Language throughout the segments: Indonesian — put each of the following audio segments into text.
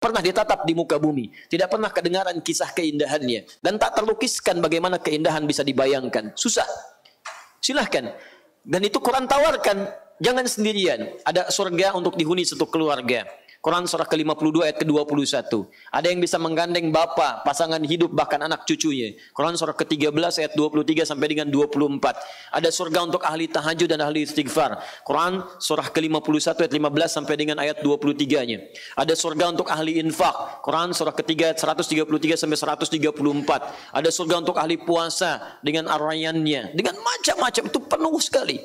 pernah ditatap di muka bumi, tidak pernah kedengaran kisah keindahannya, dan tak terlukiskan bagaimana keindahan bisa dibayangkan. Susah. Silahkan. Dan itu Quran tawarkan, jangan sendirian. Ada surga untuk dihuni satu keluarga. Quran surah ke-52 ayat ke-21. Ada yang bisa menggandeng bapa, pasangan hidup, bahkan anak cucunya. Quran surah ke-13 ayat 23 sampai dengan 24. Ada surga untuk ahli tahajud dan ahli istighfar. Quran surah ke-51 ayat 15 sampai dengan ayat 23-nya. Ada surga untuk ahli infak. Quran surah ketiga ayat 133 sampai 134. Ada surga untuk ahli puasa dengan ar-rayyannya. Dengan macam-macam, itu penuh sekali.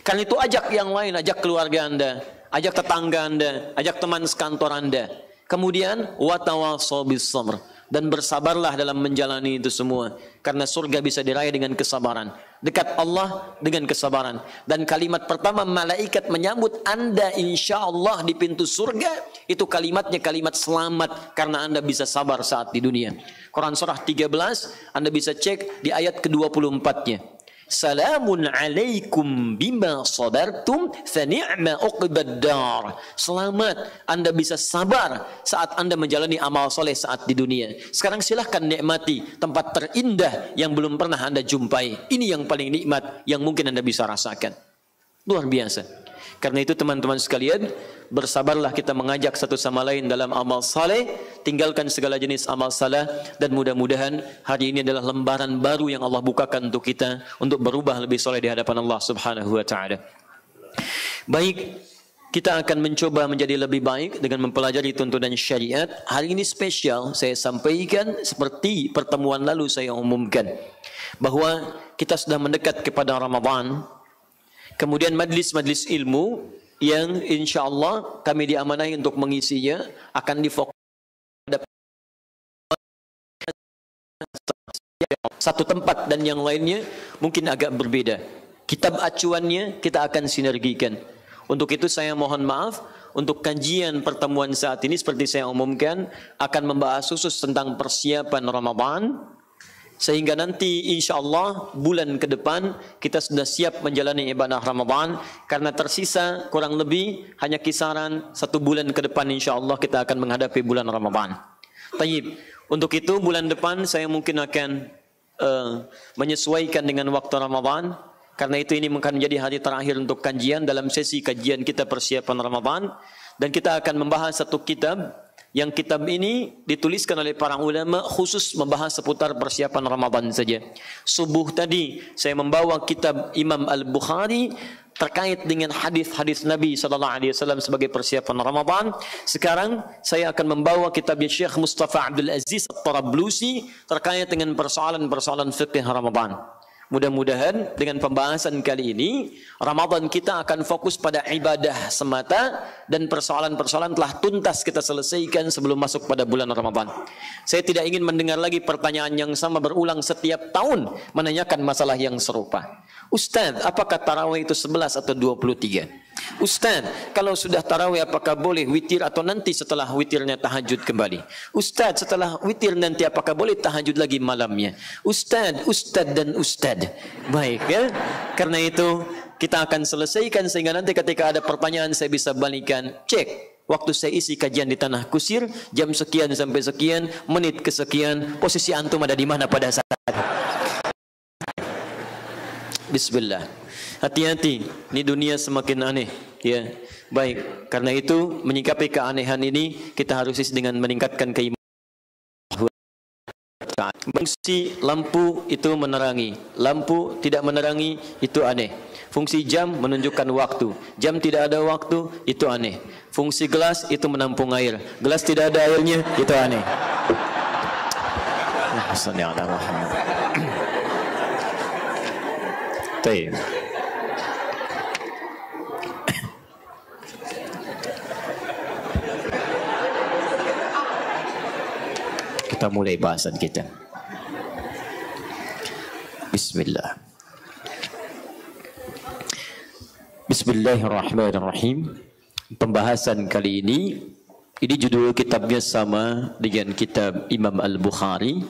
Karena itu ajak yang lain, ajak keluarga Anda, ajak tetangga Anda, ajak teman sekantor Anda. Kemudian watawassaw bis sabr, dan bersabarlah dalam menjalani itu semua, karena surga bisa diraih dengan kesabaran. Dekat Allah dengan kesabaran. Dan kalimat pertama malaikat menyambut Anda insyaallah di pintu surga, itu kalimatnya kalimat selamat karena Anda bisa sabar saat di dunia. Quran surah 13 Anda bisa cek di ayat ke-24-nya. Salamun alaikum bima sabartum fa ni'ma uqbad dar. Selamat, Anda bisa sabar saat Anda menjalani amal soleh saat di dunia. Sekarang silahkan nikmati tempat terindah yang belum pernah Anda jumpai. Ini yang paling nikmat yang mungkin Anda bisa rasakan. Luar biasa. Karena itu teman-teman sekalian, bersabarlah kita mengajak satu sama lain dalam amal saleh, tinggalkan segala jenis amal salah, dan mudah-mudahan hari ini adalah lembaran baru yang Allah bukakan untuk kita untuk berubah lebih soleh di hadapan Allah Subhanahu wa taala. Baik, kita akan mencoba menjadi lebih baik dengan mempelajari tuntunan syariat. Hari ini spesial, saya sampaikan seperti pertemuan lalu saya umumkan bahwa kita sudah mendekat kepada Ramadan. Kemudian majlis-majlis ilmu yang insya Allah kami diamanai untuk mengisinya akan difokus pada satu tempat, dan yang lainnya mungkin agak berbeda. Kitab acuannya kita akan sinergikan. Untuk itu saya mohon maaf, untuk kajian pertemuan saat ini seperti saya umumkan akan membahas khusus tentang persiapan Ramadan, sehingga nanti insya Allah bulan ke depan kita sudah siap menjalani ibadah Ramadan, karena tersisa kurang lebih hanya kisaran 1 bulan ke depan insya Allah kita akan menghadapi bulan Ramadan. Tayyib. Untuk itu bulan depan saya mungkin akan menyesuaikan dengan waktu Ramadan, karena itu ini akan menjadi hari terakhir untuk kajian dalam sesi kajian kita persiapan Ramadan, dan kita akan membahas satu kitab. Yang kitab ini dituliskan oleh para ulama khusus membahas seputar persiapan Ramadan saja. Subuh tadi saya membawa kitab Imam Al-Bukhari terkait dengan hadis-hadis Nabi SAW sebagai persiapan Ramadan. Sekarang saya akan membawa kitab Syekh Mustafa Abdul Aziz At-Tarablusi terkait dengan persoalan-persoalan fikih Ramadan. Mudah-mudahan dengan pembahasan kali ini Ramadan kita akan fokus pada ibadah semata, dan persoalan-persoalan telah tuntas kita selesaikan sebelum masuk pada bulan Ramadan. Saya tidak ingin mendengar lagi pertanyaan yang sama berulang setiap tahun menanyakan masalah yang serupa. Ustaz, apakah tarawih itu 11 atau 23? Ustaz, kalau sudah tarawih apakah boleh witir atau nanti setelah witirnya tahajud kembali? Ustaz, setelah witir nanti apakah boleh tahajud lagi malamnya? Ustaz dan Ustaz. Baik ya. Karena itu kita akan selesaikan sehingga nanti ketika ada pertanyaan saya bisa balikan. Cek waktu saya isi kajian di Tanah Kusir, jam sekian sampai sekian, menit kesekian, posisi antum ada di mana pada saat. Bismillah. Hati-hati, ini dunia semakin aneh, ya. Baik, karena itu menyikapi keanehan ini kita harus dengan meningkatkan keimanan. Fungsi lampu itu menerangi, lampu tidak menerangi itu aneh. Fungsi jam menunjukkan waktu, jam tidak ada waktu itu aneh. Fungsi gelas itu menampung air, gelas tidak ada airnya itu aneh. Baik. Kita mulai bahasan kita. Bismillah. Bismillahirrahmanirrahim. Pembahasan kali ini judul kitabnya sama dengan kitab Imam Al-Bukhari,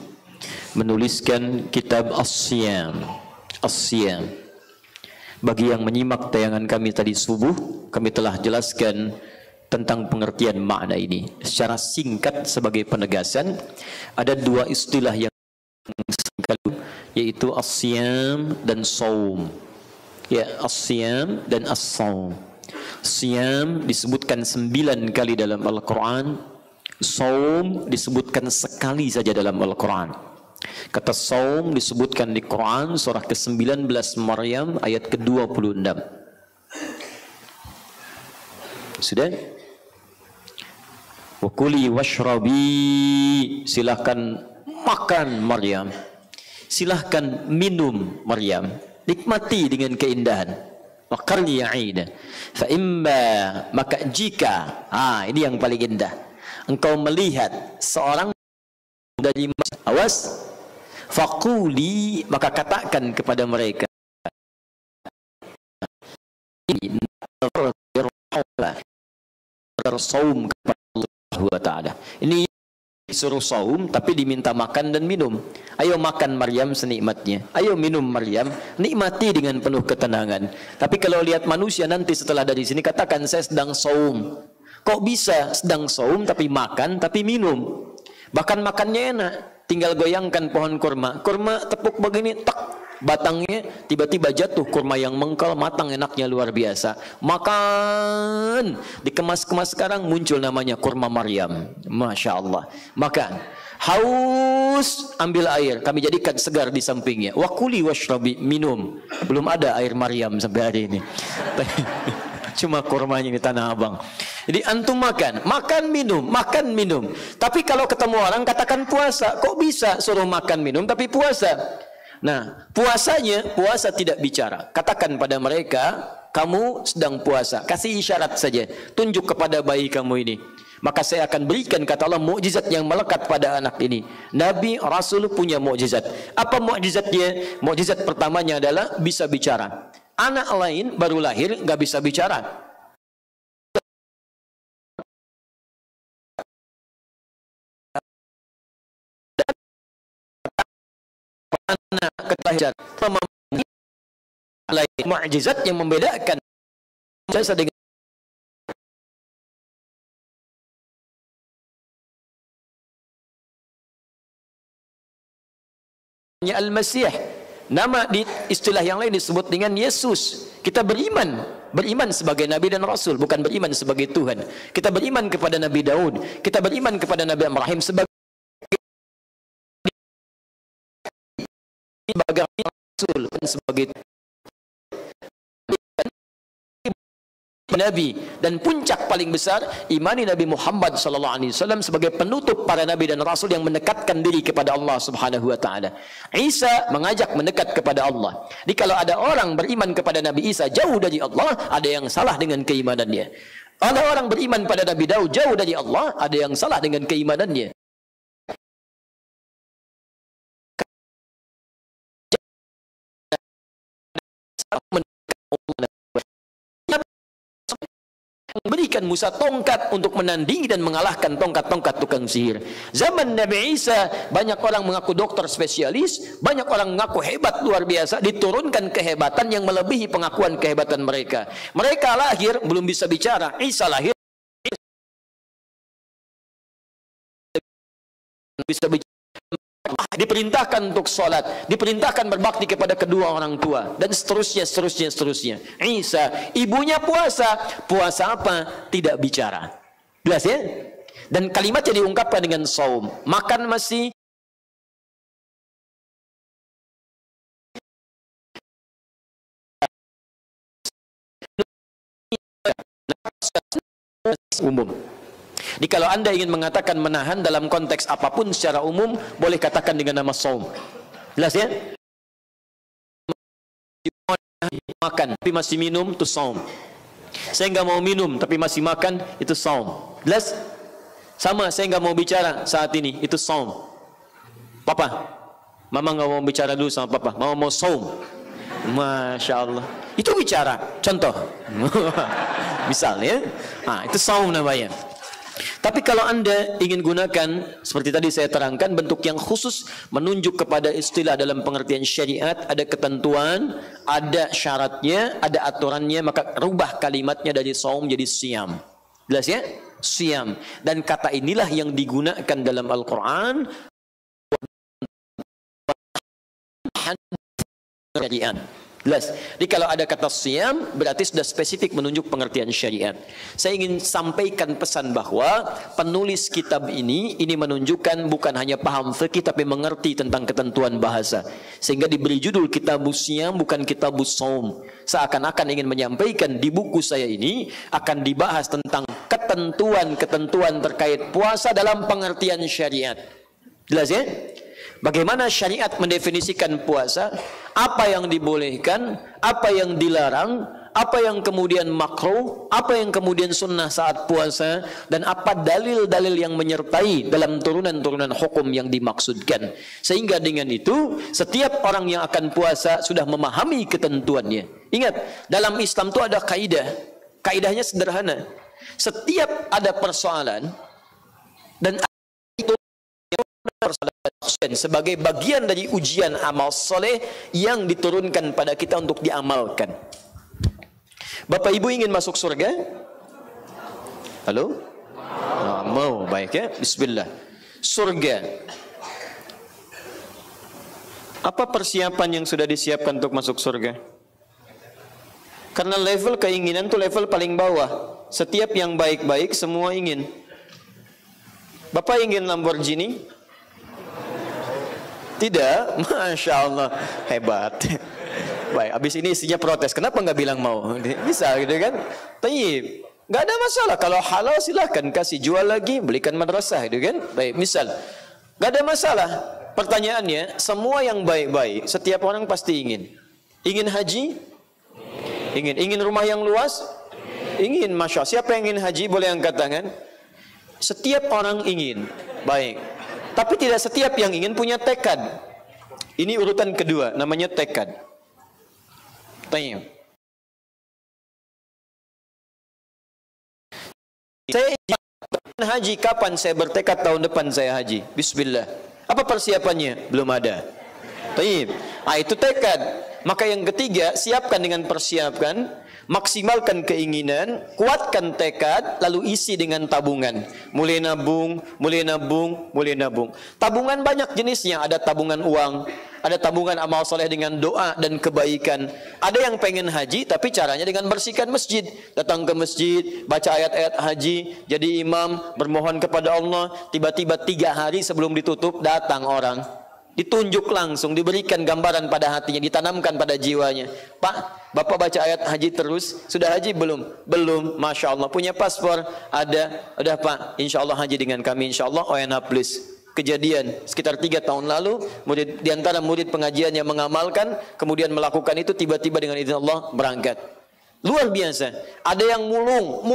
menuliskan kitab As-Siyam. As-Siyam. Bagi yang menyimak tayangan kami tadi subuh, kami telah jelaskan tentang pengertian makna ini. Secara singkat sebagai penegasan, ada dua istilah yang singkat, yaitu as-siyam dan saum. Ya, as-siyam dan as-saum. Siyam disebutkan 9 kali dalam Al-Quran, saum disebutkan sekali saja dalam Al-Quran. Kata saum disebutkan di Quran surah ke-19 Maryam ayat ke-26. Sudah? Wa kuli washrabi, silahkan makan Maryam, silahkan minum Maryam, nikmati dengan keindahan. Waqarni aina fa imma, maka jika, ini yang paling indah, engkau melihat seorang dari awas, faquli, maka katakan kepada mereka, ini saum kepada Allah Ta'ala. Ini disuruh saum tapi diminta makan dan minum. Ayo makan Maryam senikmatnya, ayo minum Maryam, nikmati dengan penuh ketenangan. Tapi kalau lihat manusia nanti setelah dari sini, katakan saya sedang saum. Kok bisa sedang saum tapi makan tapi minum? Bahkan makannya enak, tinggal goyangkan pohon kurma, kurma tepuk begini, tak, batangnya tiba-tiba jatuh kurma yang mengkal, matang, enaknya luar biasa. Makan, dikemas-kemas, sekarang muncul namanya kurma Maryam. Masya Allah. Makan, haus, ambil air, kami jadikan segar di sampingnya. Wakuli washrabi, minum. Belum ada air Maryam sampai hari ini. Cuma kurmanya di Tanah Abang. Jadi antum makan, makan minum, makan minum. Tapi kalau ketemu orang katakan puasa, kok bisa suruh makan minum tapi puasa? Nah, puasanya, puasa tidak bicara. Katakan pada mereka, kamu sedang puasa. Kasih isyarat saja, tunjuk kepada bayi kamu ini. Maka saya akan berikan, kata Allah, mukjizat yang melekat pada anak ini. Nabi, Rasul punya mukjizat. Apa mukjizatnya? Mukjizat pertamanya adalah bisa bicara. Anak lain baru lahir nggak bisa bicara. Anak kelahiran lain, mukjizat yang membedakan saya dengan Al-Masih. Nama di istilah yang lain disebut dengan Yesus. Kita beriman sebagai Nabi dan Rasul, bukan beriman sebagai Tuhan. Kita beriman kepada Nabi Daud, kita beriman kepada Nabi Ibrahim sebagai Rasul dan sebagai Nabi. Dan puncak paling besar, imani Nabi Muhammad SAW sebagai penutup para Nabi dan Rasul yang mendekatkan diri kepada Allah Subhanahu Wa Taala. Isa mengajak mendekat kepada Allah. Jadi kalau ada orang beriman kepada Nabi Isa jauh dari Allah, ada yang salah dengan keimanannya. Ada orang beriman pada Nabi Daud jauh dari Allah, ada yang salah dengan keimanannya. Berikan Musa tongkat untuk menandingi dan mengalahkan tongkat-tongkat tukang sihir. Zaman Nabi Isa banyak orang mengaku dokter spesialis, banyak orang mengaku hebat luar biasa, diturunkan kehebatan yang melebihi pengakuan kehebatan mereka. Mereka lahir belum bisa bicara, Isa lahir bisa bicara. Diperintahkan untuk sholat, diperintahkan berbakti kepada kedua orang tua, dan seterusnya. Isa, ibunya puasa. Puasa apa? Tidak bicara. Jelas ya? Dan kalimatnya diungkapkan dengan saum. Makan masih umum. Jadi kalau anda ingin mengatakan menahan dalam konteks apapun secara umum, boleh katakan dengan nama saum. Jelas ya? Makan tapi masih minum, itu saum. Saya nggak mau minum tapi masih makan, itu saum. Jelas? Sama, saya nggak mau bicara saat ini, itu saum. Papa, mama nggak mau bicara dulu sama papa, mama mau saum. Masya Allah, itu bicara. Contoh, misalnya, itu saum namanya. Tapi kalau anda ingin gunakan seperti tadi saya terangkan, bentuk yang khusus menunjuk kepada istilah dalam pengertian syariat, ada ketentuan, ada syaratnya, ada aturannya, maka rubah kalimatnya dari saum jadi siam. Jelas ya? Siyam. Dan kata inilah yang digunakan dalam Al-Quran syariat. Jelas. Jadi kalau ada kata siyam berarti sudah spesifik menunjuk pengertian syariat. Saya ingin sampaikan pesan bahwa penulis kitab ini menunjukkan bukan hanya paham fikih tapi mengerti tentang ketentuan bahasa. Sehingga diberi judul Kitabus Siyam bukan Kitabus Shaum. Seakan-akan ingin menyampaikan di buku saya ini akan dibahas tentang ketentuan-ketentuan terkait puasa dalam pengertian syariat. Jelas ya? Bagaimana syariat mendefinisikan puasa, apa yang dibolehkan, apa yang dilarang, apa yang kemudian makruh, apa yang kemudian sunnah saat puasa, dan apa dalil-dalil yang menyertai dalam turunan-turunan hukum yang dimaksudkan. Sehingga dengan itu, setiap orang yang akan puasa sudah memahami ketentuannya. Ingat, dalam Islam itu ada kaidah. Kaidahnya sederhana. Setiap ada persoalan, dan itu sebagai bagian dari ujian amal soleh yang diturunkan pada kita untuk diamalkan. Bapak Ibu ingin masuk surga? Halo? Mau, baik ya. Bismillah. Surga. Apa persiapan yang sudah disiapkan untuk masuk surga? Karena level keinginan itu level paling bawah. Setiap yang baik-baik semua ingin. Bapak ingin Lamborghini? Tidak, Masya Allah, hebat. Baik, habis ini isinya protes. Kenapa nggak bilang mau? Bisa gitu kan? Tayyib, nggak ada masalah. Kalau halal silahkan kasih, jual lagi, belikan madrasah gitu kan? Baik, misal, nggak ada masalah. Pertanyaannya, semua yang baik-baik, setiap orang pasti ingin. Ingin haji? Ingin. Ingin rumah yang luas? Ingin, Masya Allah. Siapa yang ingin haji? Boleh angkat tangan. Setiap orang ingin. Baik. Tapi tidak setiap yang ingin punya tekad. Ini urutan kedua, namanya tekad. Tanya. Saya haji kapan? Saya bertekad tahun depan saya haji. Bismillah. Apa persiapannya? Belum ada. Taib. Itu tekad. Maka yang ketiga, siapkan dengan persiapkan. Maksimalkan keinginan, kuatkan tekad, lalu isi dengan tabungan. Mulai nabung, mulai nabung, mulai nabung. Tabungan banyak jenisnya. Ada tabungan uang, ada tabungan amal soleh dengan doa dan kebaikan. Ada yang pengen haji, tapi caranya dengan bersihkan masjid. Datang ke masjid, baca ayat-ayat haji, jadi imam, bermohon kepada Allah. Tiba-tiba 3 hari sebelum ditutup, datang orang. Ditunjuk langsung, diberikan gambaran pada hatinya, ditanamkan pada jiwanya. Pak, Bapak baca ayat haji terus, sudah haji belum? Belum, Masya Allah. Punya paspor? Ada. Udah Pak, Insya Allah haji dengan kami, Insya Allah ONH plus. Kejadian, sekitar 3 tahun lalu, di antara murid pengajian yang mengamalkan, kemudian melakukan itu, tiba-tiba dengan izin Allah berangkat. Luar biasa. Ada yang mulung.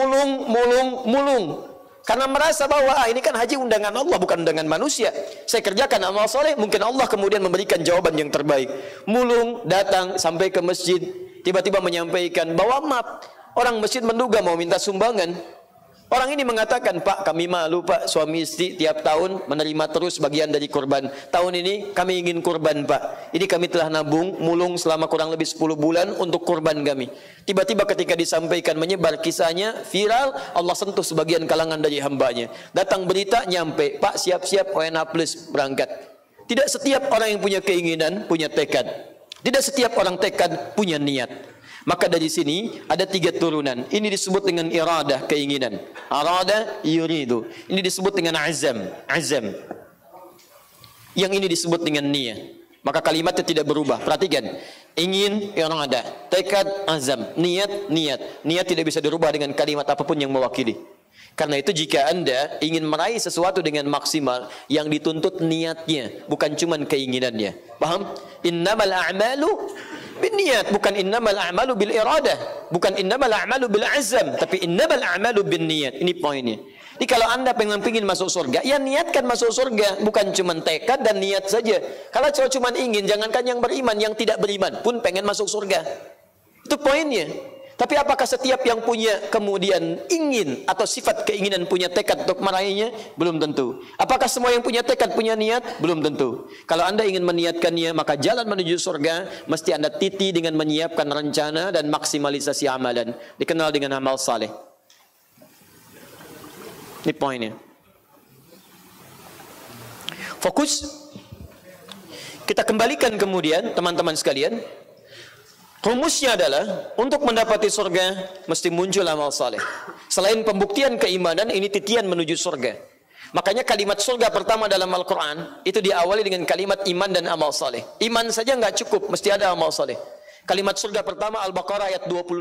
Karena merasa bahwa ini kan haji undangan Allah, bukan undangan manusia. Saya kerjakan amal soleh, mungkin Allah kemudian memberikan jawaban yang terbaik. Mulung, datang sampai ke masjid, tiba-tiba menyampaikan bawa map. Orang masjid menduga mau minta sumbangan. Orang ini mengatakan, Pak, kami malu Pak, suami istri tiap tahun menerima terus bagian dari kurban. Tahun ini kami ingin kurban Pak. Ini kami telah nabung, mulung selama kurang lebih 10 bulan untuk kurban kami. Tiba-tiba ketika disampaikan, menyebar kisahnya, viral, Allah sentuh sebagian kalangan dari hambanya. Datang berita, nyampe, Pak siap-siap ONH plus berangkat. Tidak setiap orang yang punya keinginan, punya tekad. Tidak setiap orang tekad, punya niat. Maka dari sini ada 3 turunan. Ini disebut dengan iradah, keinginan. Arada, yuridu. Ini disebut dengan azam. Yang ini disebut dengan niyah. Maka kalimatnya tidak berubah. Perhatikan. Ingin, irada. Tekad, azam. Niat. Niat tidak bisa dirubah dengan kalimat apapun yang mewakili. Karena itu jika Anda ingin meraih sesuatu dengan maksimal, yang dituntut niatnya, bukan cuma keinginannya. Paham? Innamal a'malu binniyat, bukan innamal a'malu bil iradah, bukan innamal a'malu bil azam, tapi innamal a'malu binniyat. Ini poinnya. Jadi kalau Anda pengen masuk surga, ya niatkan masuk surga, bukan cuma tekad dan niat saja. Kalau cuma ingin, jangankan yang beriman, yang tidak beriman pun pengen masuk surga. Itu poinnya. Tapi apakah setiap yang punya kemudian ingin atau sifat keinginan punya tekad untuk meraihnya? Belum tentu. Apakah semua yang punya tekad punya niat? Belum tentu. Kalau Anda ingin meniatkannya, maka jalan menuju surga mesti Anda titi dengan menyiapkan rencana dan maksimalisasi amalan. Dikenal dengan amal saleh. Ini poinnya. Fokus. Kita kembalikan kemudian teman-teman sekalian. Rumusnya adalah untuk mendapati surga mesti muncul amal saleh. Selain pembuktian keimanan, ini titian menuju surga. Makanya kalimat surga pertama dalam Al-Quran itu diawali dengan kalimat iman dan amal saleh. Iman saja nggak cukup, mesti ada amal saleh. Kalimat surga pertama Al-Baqarah ayat 25.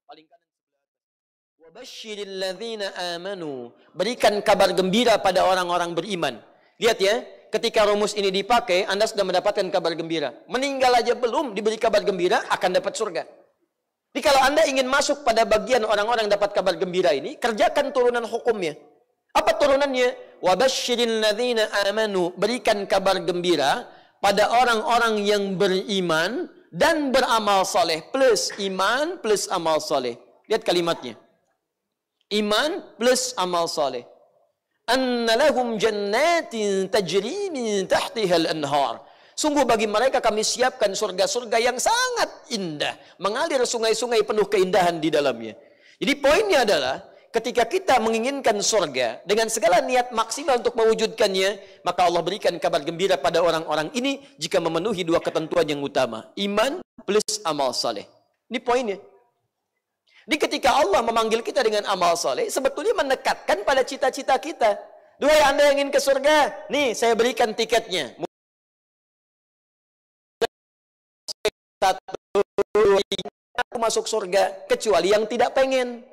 Paling kanan sebelah. Wabashshiril ladzina amanu. Berikan kabar gembira pada orang-orang beriman. Lihat ya, ketika rumus ini dipakai, Anda sudah mendapatkan kabar gembira. Meninggal aja belum diberi kabar gembira, akan dapat surga. Jadi kalau Anda ingin masuk pada bagian orang-orang dapat kabar gembira ini, kerjakan turunan hukumnya. Apa turunannya? Wabashshiril ladzina amanu. Berikan kabar gembira pada orang-orang yang beriman dan beramal saleh. Plus iman plus amal saleh. Lihat kalimatnya. Iman plus amal saleh. Anna lahum jannatin tajri min tahtiha al-anhar. Sungguh bagi mereka kami siapkan surga-surga yang sangat indah, mengalir sungai-sungai penuh keindahan di dalamnya. Jadi poinnya adalah ketika kita menginginkan surga dengan segala niat maksimal untuk mewujudkannya, maka Allah berikan kabar gembira pada orang-orang ini jika memenuhi dua ketentuan yang utama, iman plus amal saleh. Ini poinnya. Jadi ketika Allah memanggil kita dengan amal saleh, sebetulnya mendekatkan pada cita-cita kita. Dua Anda yang ingin ke surga, nih saya berikan tiketnya. Aku masuk surga, kecuali yang tidak pengen.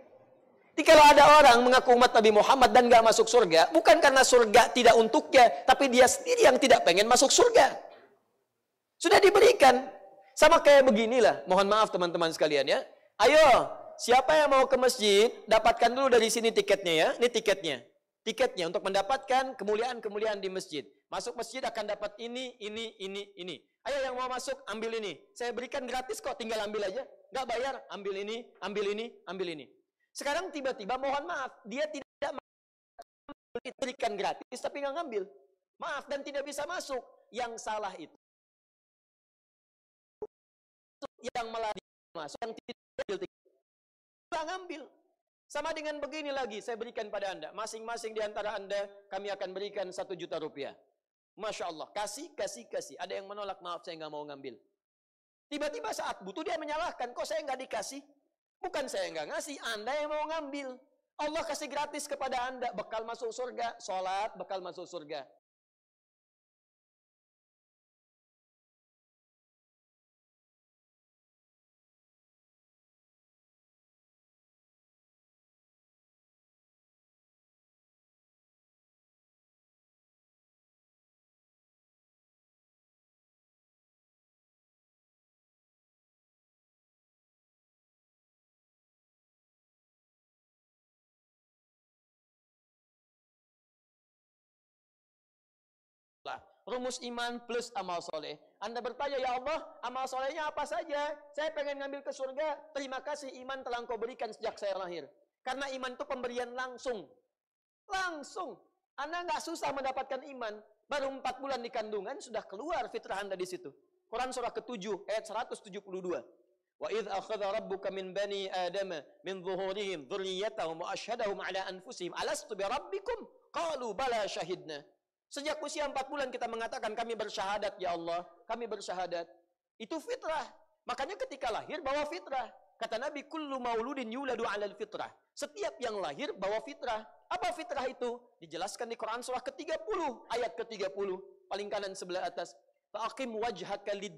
Jadi kalau ada orang mengaku umat Nabi Muhammad dan gak masuk surga, bukan karena surga tidak untuknya, tapi dia sendiri yang tidak pengen masuk surga. Sudah diberikan. Sama kayak beginilah, mohon maaf teman-teman sekalian ya. Ayo, siapa yang mau ke masjid, dapatkan dulu dari sini tiketnya ya. Ini tiketnya. Tiketnya untuk mendapatkan kemuliaan-kemuliaan di masjid. Masuk masjid akan dapat ini. Ayo yang mau masuk, ambil ini. Saya berikan gratis kok, tinggal ambil aja. Gak bayar, ambil ini, ambil ini, ambil ini. Sekarang tiba-tiba mohon maaf, dia tidak berikan gratis tapi nggak ngambil. Maaf dan tidak bisa masuk. Yang salah itu yang malah masuk, yang tidak ngambil. Sama dengan begini lagi, saya berikan pada Anda. Masing-masing di antara Anda, kami akan berikan 1 juta rupiah. Masya Allah, kasih. Ada yang menolak, maaf saya nggak mau ngambil. Tiba-tiba saat butuh dia menyalahkan, kok saya nggak dikasih? Bukan saya nggak ngasih, Anda yang mau ngambil. Allah kasih gratis kepada Anda, bekal masuk surga, sholat, bekal masuk surga. Rumus iman plus amal soleh. Anda bertanya, ya Allah, amal solehnya apa saja? Saya pengen ngambil ke surga. Terima kasih, iman telah Engkau berikan sejak saya lahir. Karena iman itu pemberian langsung. Langsung. Anda nggak susah mendapatkan iman. Baru 4 bulan di kandungan, sudah keluar fitrah Anda di situ. Quran surah ke-7, ayat 172. Wa idh akhadha rabbuka min bani adama min zuhurihim dzurriyyatahum wa asyhadahum ala anfusihim alastu bi rabbikum qalu bala syahidna. Sejak usia 4 bulan kita mengatakan kami bersyahadat ya Allah, kami bersyahadat. Itu fitrah. Makanya ketika lahir bawa fitrah. Kata Nabi, kullu mauludin yuladu 'alal fitrah. Setiap yang lahir bawa fitrah. Apa fitrah itu? Dijelaskan di Quran surah ke-30, ayat ke-30, paling kanan sebelah atas. Fa'aqim wajhaka lid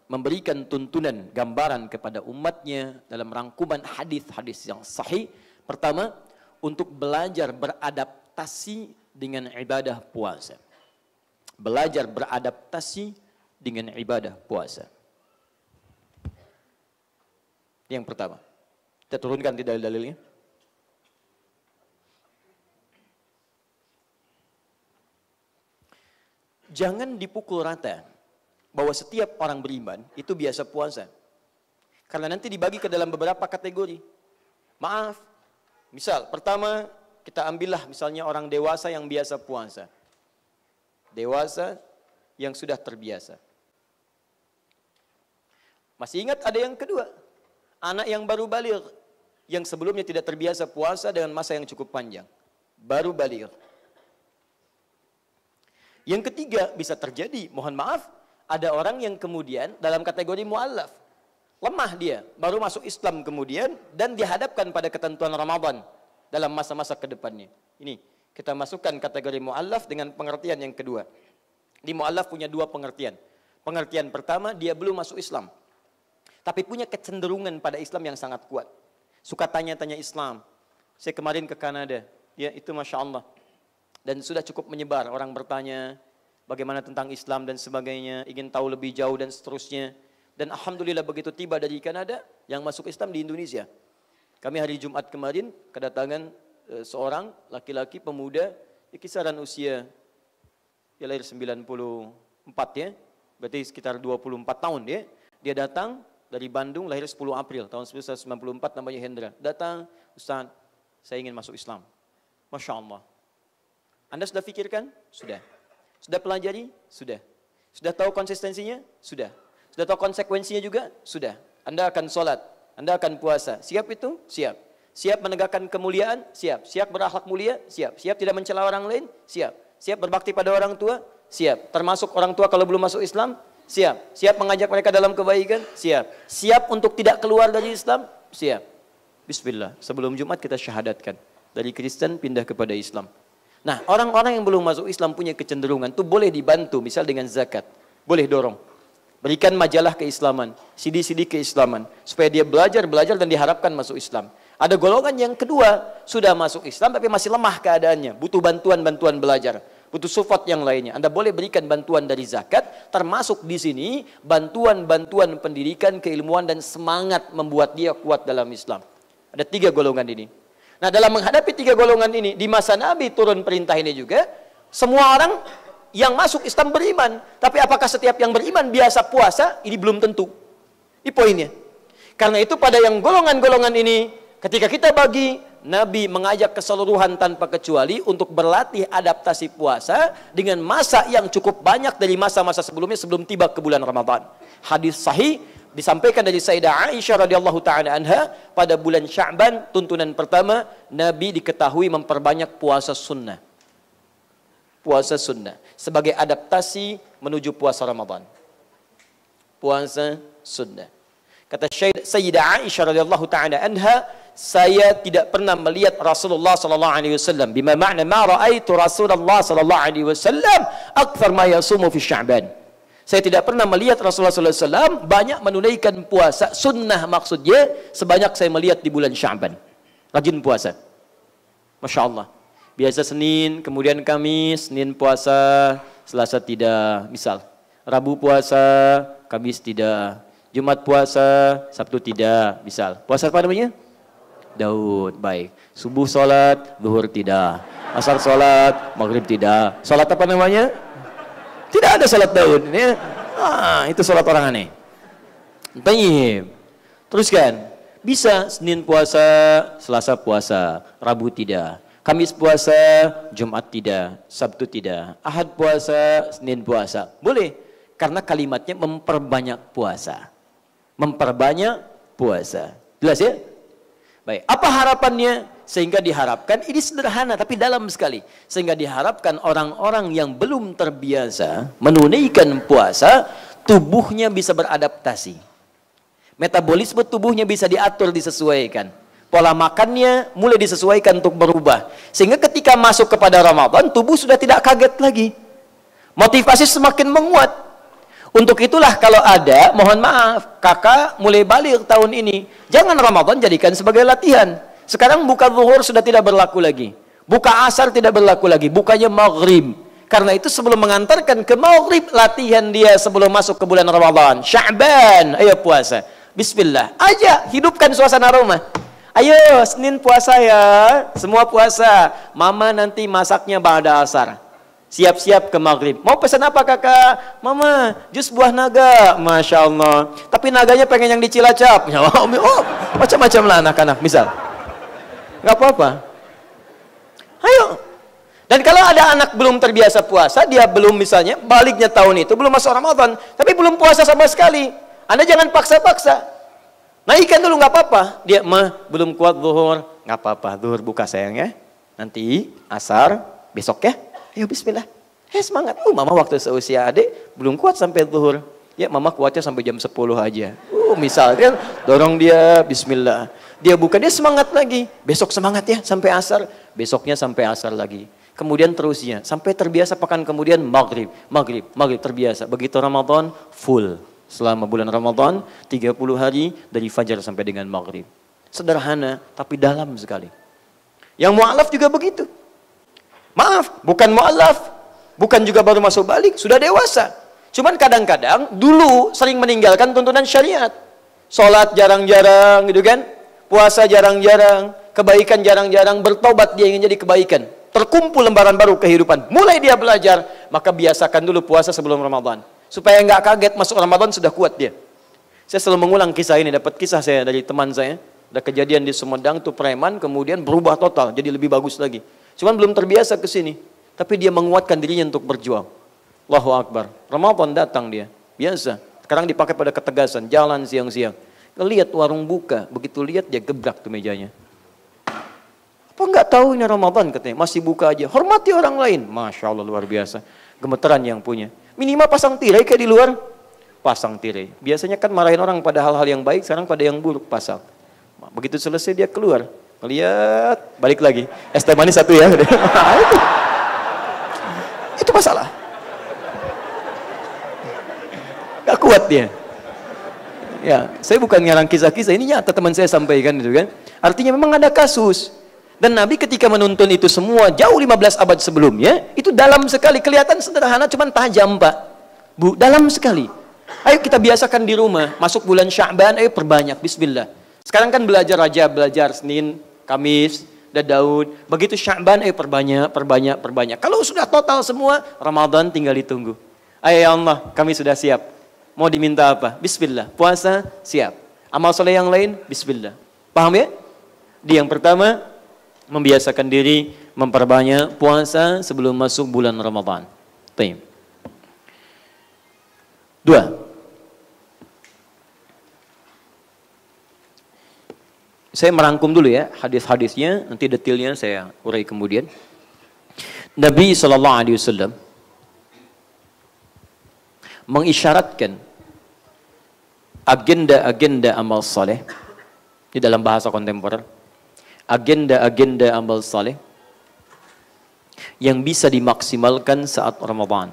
memberikan tuntunan, gambaran kepada umatnya dalam rangkuman hadis-hadis yang sahih. Pertama, untuk belajar beradaptasi dengan ibadah puasa. Belajar beradaptasi dengan ibadah puasa. Yang pertama. Kita turunkan di dalil-dalilnya. Jangan dipukul rata bahwa setiap orang beriman itu biasa puasa. Karena nanti dibagi ke dalam beberapa kategori. Maaf, misal pertama kita ambillah misalnya orang dewasa yang biasa puasa. Dewasa yang sudah terbiasa. Masih ingat ada yang kedua, anak yang baru baligh, yang sebelumnya tidak terbiasa puasa dengan masa yang cukup panjang. Baru baligh. Yang ketiga bisa terjadi, mohon maaf, ada orang yang kemudian dalam kategori mu'allaf. Lemah dia, baru masuk Islam kemudian dan dihadapkan pada ketentuan Ramadan dalam masa-masa ke depannya. Ini kita masukkan kategori mu'allaf dengan pengertian yang kedua. Di mu'allaf punya dua pengertian. Pengertian pertama, dia belum masuk Islam. Tapi punya kecenderungan pada Islam yang sangat kuat. Suka tanya-tanya Islam. Saya kemarin ke Kanada, ya itu Masya Allah. Dan sudah cukup menyebar, orang bertanya bagaimana tentang Islam dan sebagainya, ingin tahu lebih jauh dan seterusnya. Dan Alhamdulillah begitu tiba dari Kanada, yang masuk Islam di Indonesia. Kami hari Jumat kemarin kedatangan seorang laki-laki pemuda, kisaran usia, dia lahir 94 ya, berarti sekitar 24 tahun ya. Dia datang dari Bandung, lahir 10 April tahun 1994, namanya Hendra. Datang, Ustaz, saya ingin masuk Islam. Masya Allah. Anda sudah pikirkan? Sudah. Sudah pelajari? Sudah. Sudah tahu konsistensinya? Sudah. Sudah tahu konsekuensinya juga? Sudah. Anda akan sholat, Anda akan puasa. Siap itu? Siap. Siap menegakkan kemuliaan? Siap. Siap berakhlak mulia? Siap. Siap tidak mencela orang lain? Siap. Siap berbakti pada orang tua? Siap. Termasuk orang tua kalau belum masuk Islam? Siap. Siap mengajak mereka dalam kebaikan? Siap. Siap untuk tidak keluar dari Islam? Siap. Bismillah. Sebelum Jumat kita syahadatkan. Dari Kristen pindah kepada Islam. Nah, orang-orang yang belum masuk Islam punya kecenderungan itu boleh dibantu, misal dengan zakat. Boleh dorong. Berikan majalah keislaman, CD-CD keislaman, supaya dia belajar dan diharapkan masuk Islam. Ada golongan yang kedua, sudah masuk Islam tapi masih lemah keadaannya, butuh bantuan belajar, butuh support yang lainnya. Anda boleh berikan bantuan dari zakat, termasuk di sini bantuan pendidikan, keilmuan dan semangat membuat dia kuat dalam Islam. Ada 3 golongan ini. Nah, dalam menghadapi 3 golongan ini, di masa Nabi turun perintah ini juga, semua orang yang masuk Islam beriman. Tapi apakah setiap yang beriman biasa puasa? Ini belum tentu. Ini poinnya. Karena itu pada yang golongan-golongan ini, ketika kita bagi, Nabi mengajak keseluruhan tanpa kecuali untuk berlatih adaptasi puasa dengan masa yang cukup banyak dari masa-masa sebelumnya sebelum tiba ke bulan Ramadan. Hadis sahih disampaikan dari Sayyidah Aisyah radhiyallahu taala anha, pada bulan Sya'ban tuntunan pertama Nabi diketahui memperbanyak puasa sunnah. Puasa sunnah sebagai adaptasi menuju puasa Ramadan. Puasa sunnah. Kata Sayyidah Aisyah radhiyallahu taala anha, saya tidak pernah melihat Rasulullah sallallahu alaihi wasallam, bima ma'na ma ra'aitu Rasulullah sallallahu alaihi wasallam akthar ma yasumu fi Sya'ban. Saya tidak pernah melihat Rasulullah SAW banyak menunaikan puasa sunnah, maksudnya sebanyak saya melihat di bulan Sya'ban. Rajin puasa. Masya Allah. Biasa Senin, kemudian Kamis, Senin puasa, Selasa tidak. Misal, Rabu puasa, Kamis tidak. Jumat puasa, Sabtu tidak. Misal, puasa apa namanya? Daud. Baik. Subuh sholat, zuhur tidak. Asar sholat, maghrib tidak. Sholat apa namanya? Tidak ada salat Daud. Ya. Itu salat orang aneh. Baik. Teruskan. Bisa Senin puasa, Selasa puasa, Rabu tidak. Kamis puasa, Jumat tidak, Sabtu tidak. Ahad puasa, Senin puasa. Boleh. Karena kalimatnya memperbanyak puasa. Memperbanyak puasa. Jelas ya? Baik. Apa harapannya? Sehingga diharapkan, ini sederhana tapi dalam sekali. Sehingga diharapkan orang-orang yang belum terbiasa menunaikan puasa, tubuhnya bisa beradaptasi. Metabolisme tubuhnya bisa diatur, disesuaikan. Pola makannya mulai disesuaikan untuk berubah. Sehingga ketika masuk kepada Ramadan, tubuh sudah tidak kaget lagi. Motivasi semakin menguat. Untuk itulah kalau ada, mohon maaf, kakak mulai balik tahun ini, jangan Ramadan jadikan sebagai latihan. Sekarang buka zuhur sudah tidak berlaku lagi. Buka asar tidak berlaku lagi, bukanya maghrib. Karena itu sebelum mengantarkan ke maghrib, latihan dia sebelum masuk ke bulan Ramadan. Sya'ban, ayo puasa. Bismillah, aja hidupkan suasana rumah. Ayo, Senin puasa ya, semua puasa. Mama nanti masaknya ba'da asar. Siap-siap ke maghrib. Mau pesan apa kakak? Mama, jus buah naga. Masya Allah. Tapi naganya pengen yang di Cilacap. Oh, macam-macam lah anak-anak. Misal. Gak apa-apa. Ayo. Dan kalau ada anak belum terbiasa puasa, dia belum misalnya, baliknya tahun itu, belum masuk Ramadan. Tapi belum puasa sama sekali. Anda jangan paksa-paksa. Naikkan dulu, gak apa-apa. Dia, belum kuat zuhur. Gak apa-apa, zuhur buka sayang ya. Nanti asar, besok ya. Ayo bismillah. Semangat. Mama waktu seusia adik belum kuat sampai zuhur. Ya mama kuatnya sampai jam 10 aja. Misalnya dorong dia bismillah. Dia buka, dia semangat lagi. Besok semangat ya sampai asar. Besoknya sampai asar lagi. Kemudian terusnya sampai terbiasa, pekan kemudian maghrib terbiasa. Begitu Ramadan full. Selama bulan Ramadan 30 hari dari fajar sampai dengan maghrib. Sederhana tapi dalam sekali. Yang mu'alaf juga begitu. Maaf, bukan mu'alaf, bukan juga baru masuk balik, sudah dewasa. Cuman kadang-kadang dulu sering meninggalkan tuntunan syariat. Sholat jarang-jarang gitu kan, puasa jarang-jarang, kebaikan jarang-jarang, bertobat dia ingin jadi kebaikan. Terkumpul lembaran baru kehidupan, mulai dia belajar, maka biasakan dulu puasa sebelum Ramadan. Supaya nggak kaget masuk Ramadan sudah kuat dia. Saya selalu mengulang kisah ini, dapat kisah saya dari teman saya. Ada kejadian di Sumedang tuh preman, kemudian berubah total, jadi lebih bagus lagi. Cuman belum terbiasa ke sini. Tapi dia menguatkan dirinya untuk berjuang. Allahu Akbar. Ramadan datang dia. Biasa. Sekarang dipakai pada ketegasan. Jalan siang-siang. Lihat warung buka. Begitu lihat dia gebrak tuh mejanya. Apa enggak tahu ini Ramadan katanya. Masih buka aja. Hormati orang lain. Masya Allah luar biasa. Gemeteran yang punya. Minimal pasang tirai kayak di luar. Pasang tirai. Biasanya kan marahin orang pada hal-hal yang baik. Sekarang pada yang buruk pasang. Begitu selesai dia keluar. Lihat, balik lagi. Es teh manis satu ya. Itu masalah. Gak kuat dia. Ya, saya bukan ngarang kisah-kisah. Ini nyata teman saya sampaikan itu kan. Artinya memang ada kasus. Dan Nabi ketika menuntun itu semua jauh 15 abad sebelumnya, itu dalam sekali. Kelihatan sederhana, cuman tajam Pak. Bu, dalam sekali. Ayo kita biasakan di rumah. Masuk bulan Sya'ban, ayo perbanyak. Bismillah. Sekarang kan belajar aja, belajar Senin, Kamis, dan Daud. Begitu Sya'ban, perbanyak. Kalau sudah total semua, Ramadan tinggal ditunggu. Ayo ya Allah, kami sudah siap. Mau diminta apa? Bismillah. Puasa, siap. Amal soleh yang lain, bismillah. Paham ya? Di yang pertama, membiasakan diri, memperbanyak puasa sebelum masuk bulan Ramadan. Baik. 2. Saya merangkum dulu ya hadis-hadisnya, nanti detailnya saya urai kemudian. Nabi SAW mengisyaratkan agenda-agenda amal saleh di dalam bahasa kontemporer, agenda-agenda amal saleh yang bisa dimaksimalkan saat Ramadan.